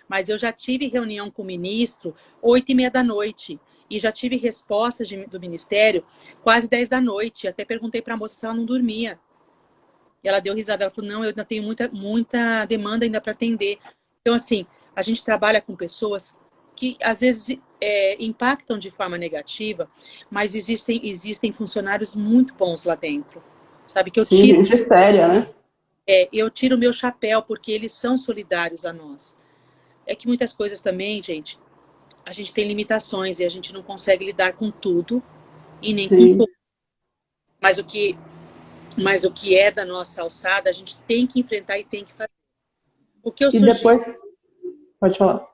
Mas eu já tive reunião com o ministro 8h30 da noite. E já tive respostas do Ministério quase 10 da noite. Até perguntei para a moça se ela não dormia. E ela deu risada. Ela falou, não, eu ainda tenho muita demanda ainda para atender. Então, assim, a gente trabalha com pessoas que, às vezes, impactam de forma negativa, mas existem funcionários muito bons lá dentro. Sabe? Que eu Sim, tiro, gente séria, né? eu tiro o meu chapéu, porque eles são solidários a nós. É que muitas coisas também, gente, a gente tem limitações e a gente não consegue lidar com tudo e nem com tudo. mas o que é da nossa alçada, a gente tem que enfrentar e tem que fazer. O que eu E sugiro... depois, pode falar.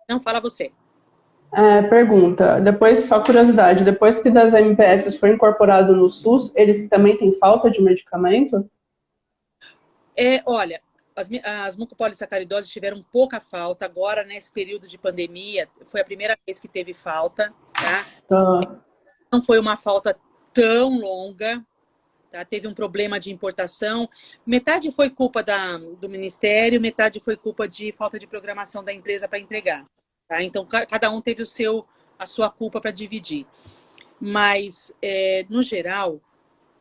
Não, fala você. Pergunta, depois, só curiosidade, depois que das MPS foi incorporado no SUS, eles também têm falta de medicamento? Olha, as mucopolissacaridoses tiveram pouca falta. Agora, nesse período de pandemia, foi a primeira vez que teve falta, tá? Tá. Não foi uma falta tão longa, tá? Teve um problema de importação. Metade foi culpa do Ministério, metade foi culpa de falta de programação da empresa para entregar. Tá? Então, cada um teve a sua culpa para dividir. Mas, no geral,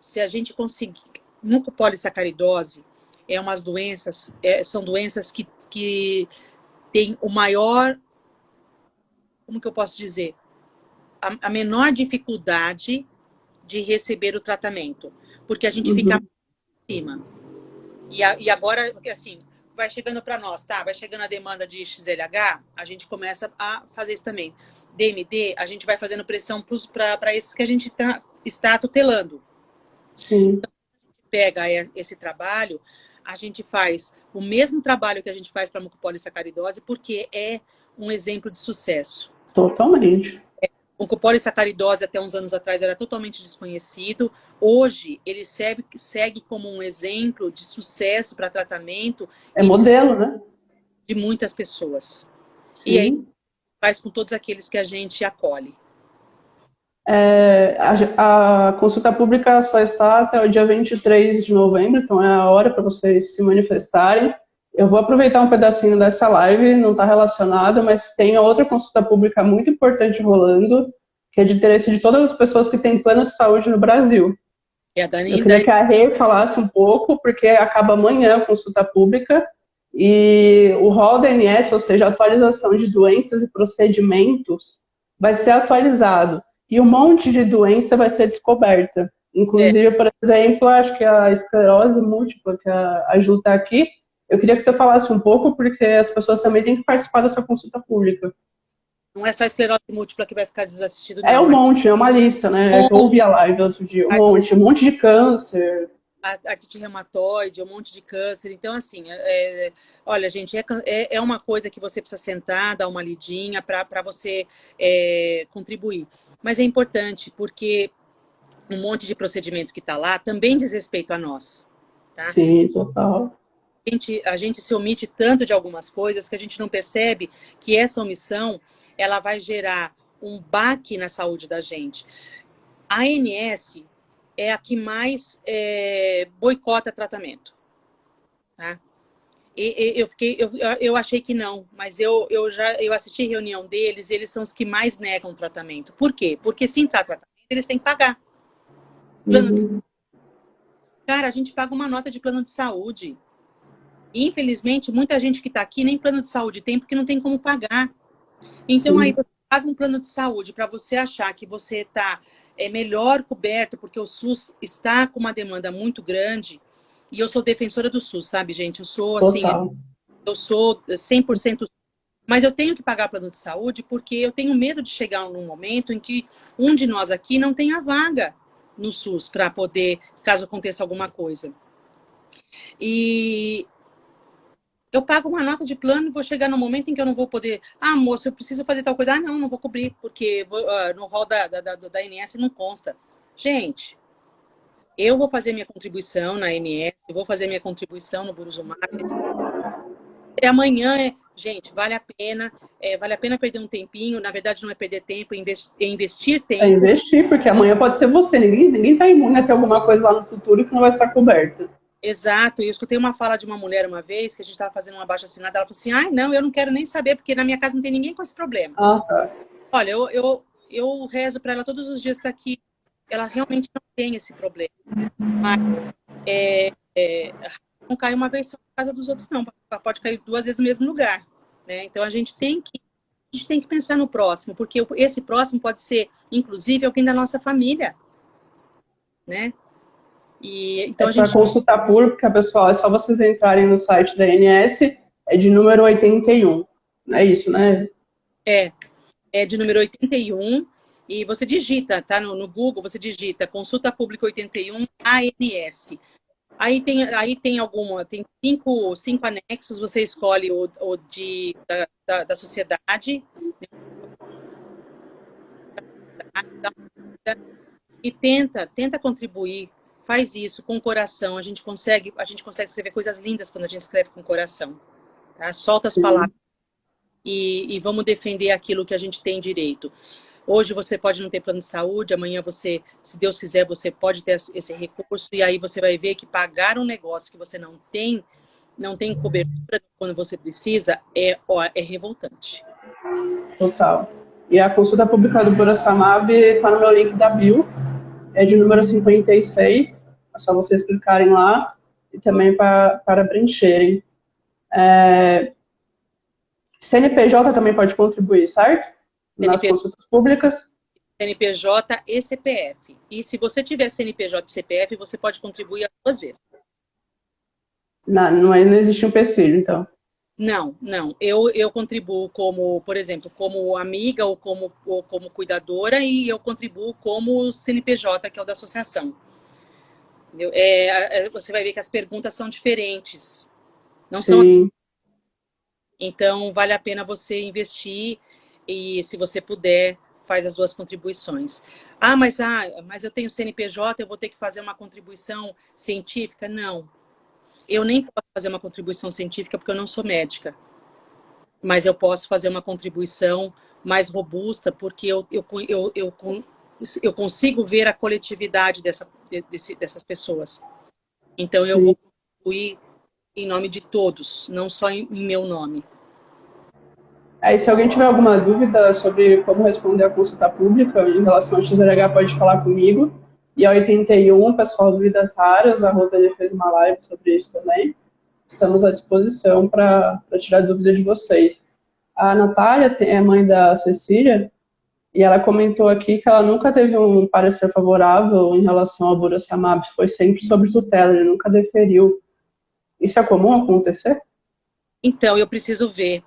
se a gente conseguir... Mucopolissacaridose são doenças que têm o maior... Como que eu posso dizer? A menor dificuldade de receber o tratamento. Porque a gente fica em cima. E agora, assim, vai chegando para nós, tá? Vai chegando a demanda de XLH, a gente começa a fazer isso também. DMD, a gente vai fazendo pressão para esses que a gente está tutelando. Sim. Então, a gente pega esse trabalho, a gente faz o mesmo trabalho que a gente faz para a mucopolissacaridose, porque é um exemplo de sucesso. Totalmente. Mucopolissacaridose até uns anos atrás era totalmente desconhecido. Hoje, ele segue como um exemplo de sucesso para tratamento. É modelo, né? De muitas pessoas. Sim. E aí, faz com todos aqueles que a gente acolhe. A consulta pública só está até o dia 23 de novembro, então é a hora para vocês se manifestarem. Eu vou aproveitar um pedacinho dessa live, não está relacionado, mas tem outra consulta pública muito importante rolando, que é de interesse de todas as pessoas que têm plano de saúde no Brasil. Eu queria que a Rê falasse um pouco, porque acaba amanhã a consulta pública, e o rol da ANS, ou seja, a atualização de doenças e procedimentos, vai ser atualizado. E um monte de doença vai ser descoberta. Inclusive, por exemplo, acho que a esclerose múltipla, que a Ju está aqui, eu queria que você falasse um pouco, porque as pessoas também têm que participar dessa consulta pública. Não é só a esclerose múltipla que vai ficar desassistido, não. É um monte, é uma lista, né? Eu ouvi a live outro dia, um monte de câncer. Artrite reumatoide, um monte de câncer. Então, assim, olha, gente, é uma coisa que você precisa sentar, dar uma lidinha para você contribuir. Mas é importante, porque um monte de procedimento que está lá também diz respeito a nós. Tá? Sim, total. A gente se omite tanto de algumas coisas que a gente não percebe que essa omissão ela vai gerar um baque na saúde da gente. A ANS é a que mais boicota tratamento. Tá? Eu achei que não, mas eu assisti a reunião deles, eles são os que mais negam tratamento. Por quê? Porque se entrar tratamento, eles têm que pagar. Plano de saúde. Cara, a gente paga uma nota de plano de saúde. E, infelizmente, muita gente que está aqui nem plano de saúde tem, porque não tem como pagar. Então, sim, aí você paga um plano de saúde para você achar que você está melhor coberto, porque o SUS está com uma demanda muito grande. E eu sou defensora do SUS, sabe, gente? Eu sou, assim, eu sou 100%, mas eu tenho que pagar plano de saúde porque eu tenho medo de chegar num momento em que um de nós aqui não tenha vaga no SUS para poder, caso aconteça alguma coisa. E eu pago uma nota de plano e vou chegar no momento em que eu não vou poder... Ah, moço, eu preciso fazer tal coisa. Ah, não vou cobrir, porque no rol da ANS não consta. Gente, eu vou fazer minha contribuição na ANS, eu vou fazer minha contribuição no Buruzumab. Amanhã, gente, vale a pena perder um tempinho. Na verdade, não é perder tempo, é investir tempo. É investir, porque amanhã pode ser você. Ninguém está imune a ter alguma coisa lá no futuro que não vai estar coberta. Exato, e eu escutei uma fala de uma mulher uma vez, que a gente estava fazendo uma abaixo-assinada, ela falou assim, ai, não, eu não quero nem saber, porque na minha casa não tem ninguém com esse problema. Ah, tá. Olha, eu rezo para ela todos os dias para que ela realmente não tenha esse problema. Mas não cai uma vez só na casa dos outros, não. Ela pode cair 2 vezes no mesmo lugar. Né? Então, a gente tem que pensar no próximo, porque esse próximo pode ser, inclusive, alguém da nossa família. Né? Então, essa consulta pública, pessoal, é só vocês entrarem no site da ANS, é de número 81. É isso, né? É de número 81. E você digita, tá? No Google, você digita Consulta Pública 81 ANS. Aí tem alguma, tem cinco anexos, você escolhe da sociedade, e tenta contribuir, faz isso com o coração. A gente consegue escrever coisas lindas quando a gente escreve com o coração. Tá? Solta as Sim. palavras e vamos defender aquilo que a gente tem direito. Hoje você pode não ter plano de saúde, amanhã você, se Deus quiser, você pode ter esse recurso, e aí você vai ver que pagar um negócio que você não tem cobertura quando você precisa, é revoltante. Total. E a consulta pública do Burassamab está no meu link da bio, é de número 56, é só vocês clicarem lá e também para preencherem. CNPJ também pode contribuir, certo? Nas consultas públicas. CNPJ e CPF. E se você tiver CNPJ e CPF, você pode contribuir as 2 vezes. Não existe um empecilho, então. Não. Eu contribuo como, por exemplo, como amiga ou como cuidadora, e eu contribuo como CNPJ, que é o da associação. Você vai ver que as perguntas são diferentes. Não são. Sim. Então, vale a pena você investir e, se você puder, faz as 2 contribuições. Mas eu tenho CNPJ, eu vou ter que fazer uma contribuição científica? Não. Eu nem posso fazer uma contribuição científica porque eu não sou médica. Mas eu posso fazer uma contribuição mais robusta porque eu consigo ver a coletividade dessas pessoas. Então, eu vou contribuir em nome de todos, não só em meu nome. Aí, se alguém tiver alguma dúvida sobre como responder a consulta pública em relação ao XLH, pode falar comigo. E a 81, pessoal do Vidas Raras, a Roseli fez uma live sobre isso também. Estamos à disposição para tirar dúvidas de vocês. A Natália é mãe da Cecília e ela comentou aqui que ela nunca teve um parecer favorável em relação ao Burossamab, foi sempre sob tutela, ele nunca deferiu. Isso é comum acontecer? Então, eu preciso ver.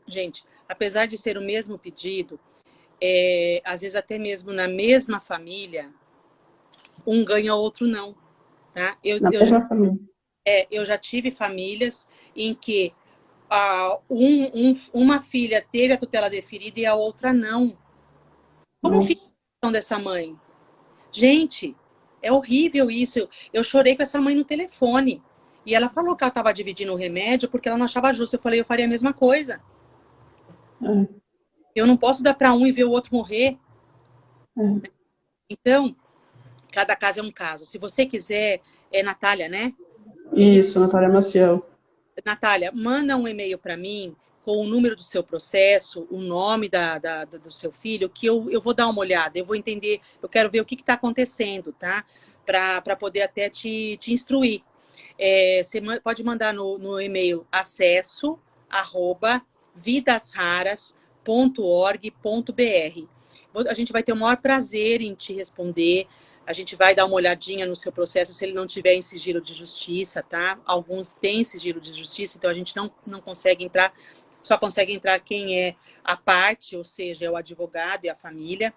Gente, apesar de ser o mesmo pedido, às vezes até mesmo na mesma família, um ganha, outro não. Tá? Na mesma família. Eu já tive famílias em que uma filha teve a tutela deferida e a outra não. Como fica a situação dessa mãe? Gente, é horrível isso. Eu chorei com essa mãe no telefone. E ela falou que ela estava dividindo o remédio porque ela não achava justo. Eu falei, eu faria a mesma coisa. Eu não posso dar para um e ver o outro morrer. Então, cada caso é um caso. Se você quiser, é Natália, né? Isso, Natália Maciel. Natália, manda um e-mail para mim com o número do seu processo, o nome do seu filho, que eu vou dar uma olhada, eu vou entender, eu quero ver o que está acontecendo, tá? Para poder até te instruir. Você pode mandar no e-mail acesso@vidasraras.org.br. A gente vai ter o maior prazer em te responder. A gente vai dar uma olhadinha no seu processo se ele não tiver em sigilo de justiça, tá? Alguns têm sigilo de justiça, então a gente não consegue entrar, só consegue entrar quem é a parte, ou seja, é o advogado e a família.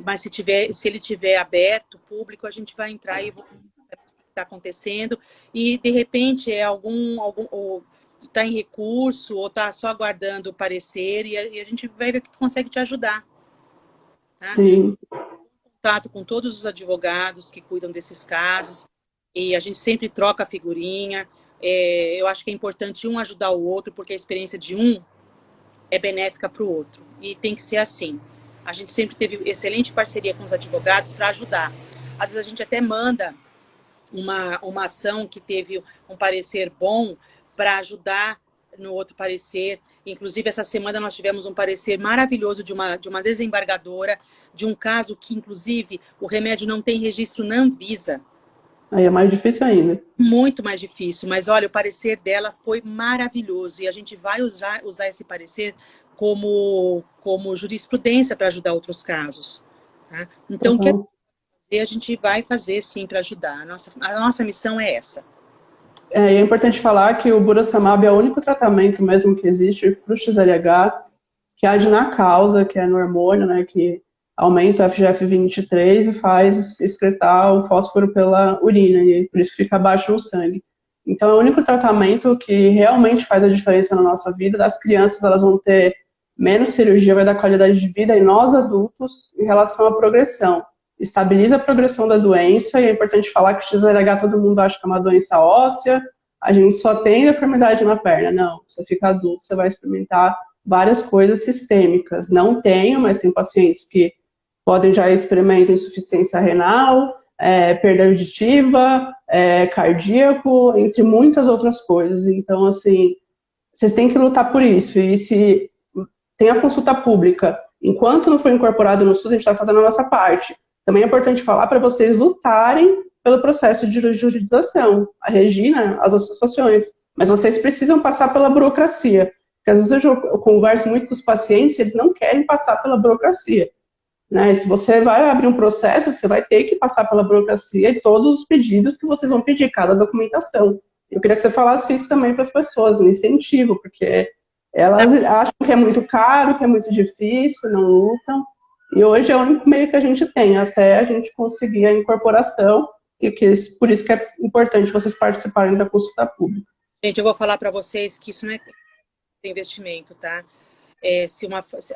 Mas se ele tiver aberto, público, a gente vai entrar e ver o que está acontecendo. E, de repente, ou está em recurso, ou está só aguardando o parecer, e a gente vai ver o que consegue te ajudar. Tá? Sim. Contato com todos os advogados que cuidam desses casos, e a gente sempre troca figurinha. Eu acho que é importante um ajudar o outro, porque a experiência de um é benéfica para o outro, e tem que ser assim. A gente sempre teve excelente parceria com os advogados para ajudar. Às vezes a gente até manda uma ação que teve um parecer bom para ajudar no outro parecer. Inclusive, essa semana nós tivemos um parecer maravilhoso de uma desembargadora, de um caso que, inclusive, o remédio não tem registro na Anvisa. Aí é mais difícil ainda. Muito mais difícil, mas olha, o parecer dela foi maravilhoso e a gente vai usar esse parecer como jurisprudência para ajudar outros casos. Tá? Então, o que a gente vai fazer, sim, para ajudar. A nossa missão é essa. É importante falar que o Burossamab é o único tratamento mesmo que existe para o XLH que age na causa, que é no hormônio, né, que aumenta o FGF23 e faz excretar o fósforo pela urina, e por isso fica baixo no sangue. Então, é o único tratamento que realmente faz a diferença na nossa vida. Das crianças, elas vão ter menos cirurgia, vai dar qualidade de vida, e nós, adultos, em relação à progressão. Estabiliza a progressão da doença, e é importante falar que XLH todo mundo acha que é uma doença óssea, a gente só tem deformidade na perna. Não, você fica adulto, você vai experimentar várias coisas sistêmicas. Não tenho, mas tem pacientes que podem já experimentar insuficiência renal, perda auditiva, cardíaco, entre muitas outras coisas. Então, assim, vocês têm que lutar por isso. E se tem a consulta pública, enquanto não for incorporado no SUS, a gente está fazendo a nossa parte. Também é importante falar para vocês lutarem pelo processo de juridização, a Regina, as associações. Mas vocês precisam passar pela burocracia. Porque às vezes eu converso muito com os pacientes, eles não querem passar pela burocracia. Né? Se você vai abrir um processo, você vai ter que passar pela burocracia e todos os pedidos que vocês vão pedir, cada documentação. Eu queria que você falasse isso também para as pessoas, um incentivo, porque elas acham que é muito caro, que é muito difícil, não lutam. E hoje é o único meio que a gente tem, até a gente conseguir a incorporação, e por isso que é importante vocês participarem da consulta pública. Gente, eu vou falar para vocês que isso não é investimento, tá? Se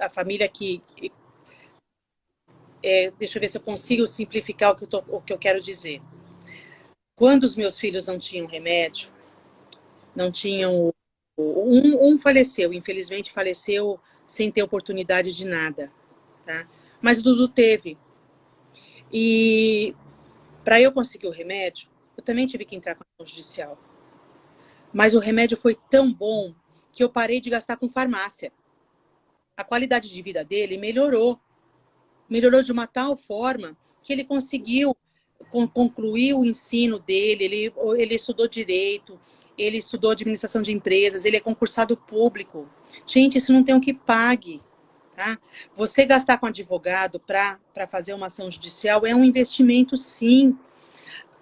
a família que... deixa eu ver se eu consigo simplificar o que eu quero dizer. Quando os meus filhos não tinham remédio, não tinham... Um faleceu, infelizmente faleceu sem ter oportunidade de nada, tá? Mas o Dudu teve. E para eu conseguir o remédio, eu também tive que entrar com a ação judicial. Mas o remédio foi tão bom que eu parei de gastar com farmácia. A qualidade de vida dele melhorou. Melhorou de uma tal forma que ele conseguiu concluir o ensino dele, ele estudou direito, ele estudou administração de empresas, ele é concursado público. Gente, isso não tem o que pague. Tá? Você gastar com advogado para fazer uma ação judicial é um investimento, sim.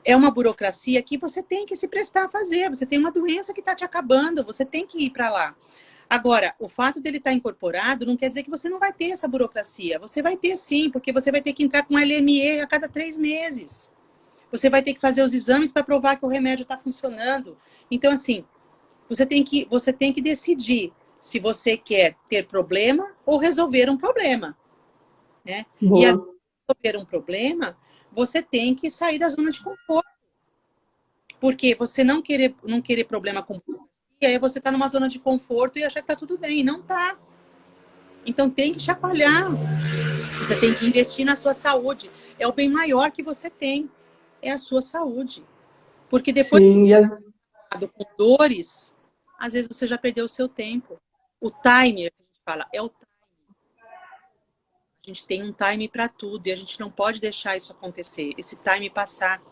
É uma burocracia que você tem que se prestar a fazer. Você tem uma doença que está te acabando, você tem que ir para lá. Agora, o fato dele estar incorporado não quer dizer que você não vai ter essa burocracia. Você vai ter sim, porque você vai ter que entrar com LME a cada 3 meses. Você vai ter que fazer os exames para provar que o remédio está funcionando. Então, assim, você tem que decidir se você quer ter problema ou resolver um problema. Né? E a resolver um problema, você tem que sair da zona de conforto. Porque você não querer problema com e aí você está numa zona de conforto e achar que está tudo bem. E não está. Então tem que chacoalhar. Você tem que investir na sua saúde. É o bem maior que você tem. É a sua saúde. Porque depois com dores, às vezes você já perdeu o seu tempo. O time, a gente fala, é o time. A gente tem um time para tudo e a gente não pode deixar isso acontecer. Esse time passar.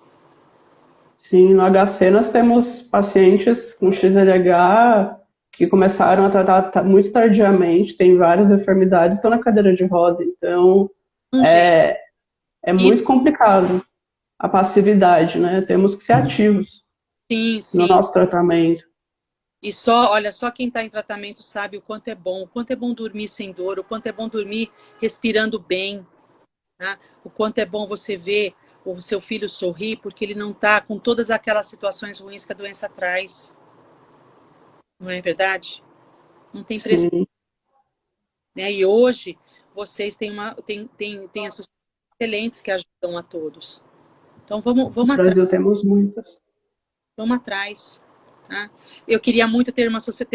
Sim, no HC nós temos pacientes com XLH que começaram a tratar muito tardiamente, tem várias enfermidades, estão na cadeira de roda, então é muito complicado a passividade, né? Temos que ser ativos no nosso tratamento. E olha, só quem está em tratamento sabe o quanto é bom dormir sem dor, o quanto é bom dormir respirando bem, tá? O quanto é bom você ver o seu filho sorrir porque ele não está com todas aquelas situações ruins que a doença traz. Não é verdade? Não tem preço. Né? E hoje, vocês têm associações excelentes que ajudam a todos. Então, vamos atrás. No Brasil temos muitas. Vamos atrás. Tá? Eu queria muito ter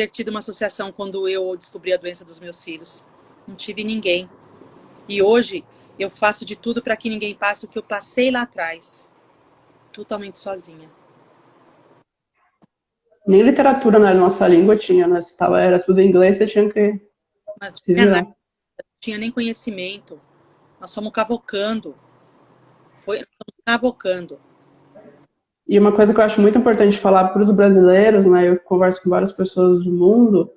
tido uma associação quando eu descobri a doença dos meus filhos. Não tive ninguém. E hoje, eu faço de tudo para que ninguém passe o que eu passei lá atrás. Totalmente sozinha. Nem literatura na nossa língua tinha, né? Era tudo em inglês, você tinha que se virar. Não tinha nem conhecimento. Nós fomos cavocando. Cavocando. E uma coisa que eu acho muito importante falar para os brasileiros, né? Eu converso com várias pessoas do mundo,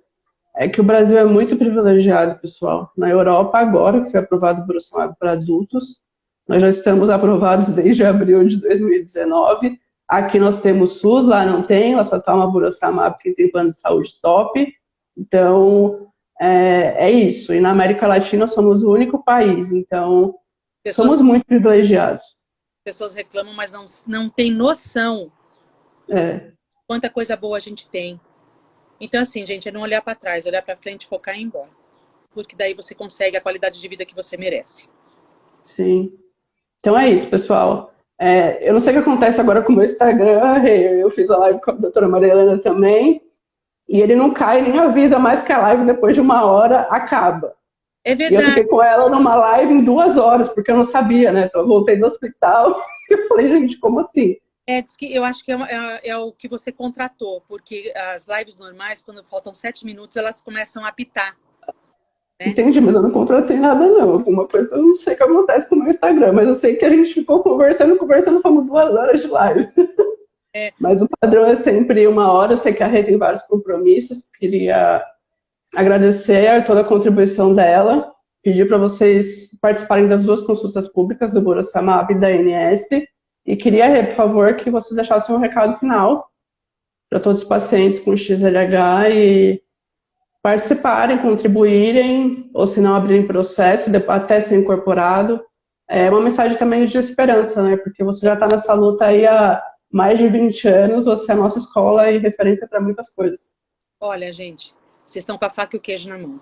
é que o Brasil é muito privilegiado, pessoal. Na Europa, agora que foi aprovado o Bolsonaro para adultos, nós já estamos aprovados desde abril de 2019. Aqui nós temos SUS, lá não tem, lá só toma Burossamab quem tem plano de saúde top. Então, é isso. E na América Latina somos o único país, então Pessoas, somos muito privilegiados. pessoas reclamam, mas não tem noção É, quanta coisa boa a gente tem. Então, assim, gente, é não olhar para trás, olhar para frente, focar e ir embora. Porque daí você consegue a qualidade de vida que você merece. sim. Então é isso, pessoal. Eu não sei o que acontece agora com o meu Instagram. Eu fiz a live com a doutora Maria Helena também. E ele não cai, nem avisa mais que a live, depois de 1 hora, acaba. É E eu verdade. fiquei com ela numa live em 2 horas, porque eu não sabia, né? Então eu voltei do hospital e eu falei, gente, como assim? Diz que eu acho que é o que você contratou, porque as lives normais, quando faltam 7 minutos, elas começam a apitar, né? Entendi, mas eu não contratei nada, não. Alguma coisa eu não sei o que acontece com o meu Instagram, mas eu sei que a gente ficou conversando, fomos 2 horas de live. É, Mas o padrão é sempre 1 hora. Eu sei que a Rê tem vários compromissos. Queria agradecer a toda a contribuição dela, pedir para vocês participarem das 2 consultas públicas do Burossamab e da ANS. E queria, Rê, por favor, que você deixasse um recado final para todos os pacientes com XLH e participarem, contribuírem, ou se não abrirem processo, até ser incorporado. É uma mensagem também de esperança, né? Porque você já está nessa luta aí há mais de 20 anos, você é a nossa escola e referência para muitas coisas. olha, gente, vocês estão com a faca e o queijo na mão.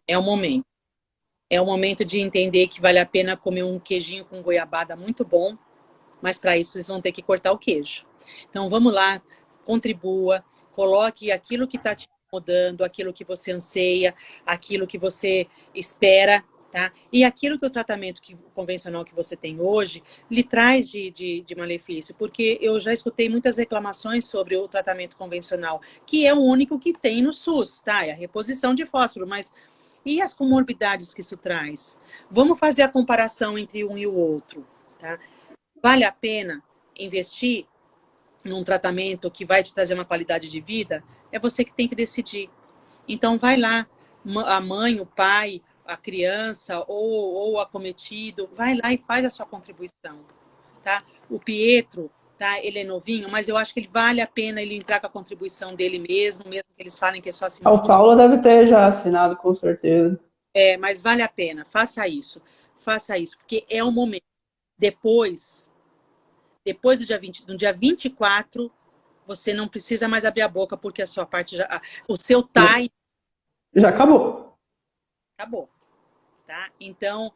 É o momento. É o momento de entender que vale a pena comer um queijinho com goiabada muito bom, mas para isso vocês vão ter que cortar o queijo. Então vamos lá, contribua, coloque aquilo que está te incomodando, aquilo que você anseia, aquilo que você espera, tá? E aquilo que o tratamento convencional que você tem hoje lhe traz de malefício, porque eu já escutei muitas reclamações sobre o tratamento convencional, que é o único que tem no SUS, tá? É a reposição de fósforo, mas e as comorbidades que isso traz? Vamos fazer a comparação entre um e o outro, tá? Vale a pena investir num tratamento que vai te trazer uma qualidade de vida? É você que tem que decidir. Então, vai lá, a mãe, o pai, a criança ou o acometido, vai lá e faz a sua contribuição, tá? O Pietro, tá? Ele é novinho, mas eu acho que ele vale a pena ele entrar com a contribuição dele mesmo que eles falem que é só acima de O 18. Paulo deve ter já assinado, com certeza. Mas vale a pena, faça isso, porque é o momento. Depois do dia 24, você não precisa mais abrir a boca, porque a sua parte o seu time Já acabou. acabou, tá? Então,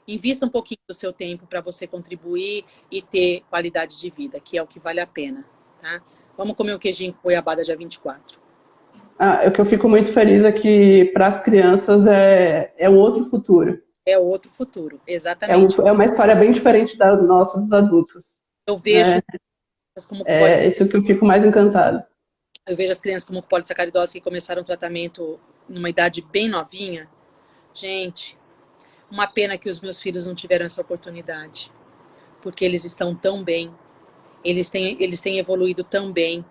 invista um pouquinho do seu tempo para você contribuir e ter qualidade de vida, que é o que vale a pena, tá? Vamos comer um queijinho com goiabada dia 24. O que eu fico muito feliz é que para as crianças é um outro futuro. É outro futuro, É, exatamente. é uma história bem diferente da nossa, dos adultos. Eu vejo como É isso que eu fico mais encantado. eu vejo as crianças como polissacaridose que começaram o tratamento numa idade bem novinha. Gente, uma pena que os meus filhos não tiveram essa oportunidade, porque eles estão tão bem, eles têm evoluído tão bem,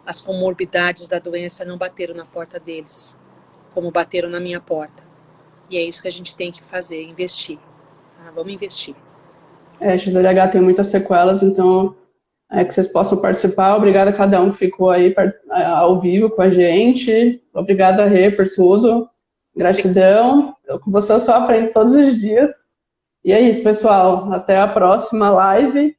as comorbidades da doença não bateram na porta deles, como bateram na minha porta. E é isso que a gente tem que fazer, investir. Tá? Vamos investir. XLH tem muitas sequelas, então que vocês possam participar. Obrigada a cada um que ficou aí ao vivo com a gente. Obrigada, Rê, por tudo. Gratidão. Com você eu só aprendo todos os dias. E é isso, pessoal. Até a próxima live.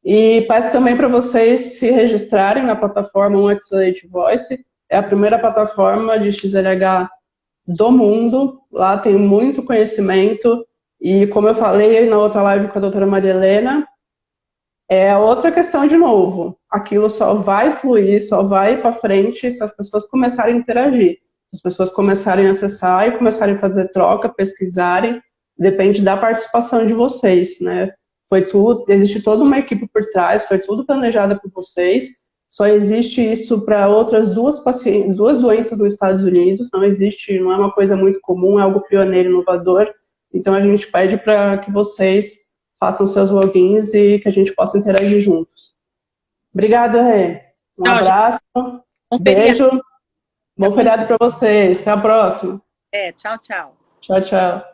E peço também para vocês se registrarem na plataforma One Excellent Voice. É a primeira plataforma de XLH do mundo. Lá tem muito conhecimento. E como eu falei na outra live com a doutora Maria Helena, é outra questão de novo. Aquilo só vai fluir, só vai para frente se as pessoas começarem a interagir. Se as pessoas começarem a acessar e começarem a fazer troca, pesquisarem, depende da participação de vocês, né? Existe toda uma equipe por trás, foi tudo planejado por vocês. Só existe isso para outras duas doenças nos Estados Unidos. Não é uma coisa muito comum, é algo pioneiro, inovador. Então a gente pede para que vocês façam seus logins e que a gente possa interagir juntos. Obrigada, Rê. Um abraço, beijo, bom feriado para vocês. Até a próxima. Tchau, tchau. Tchau, tchau.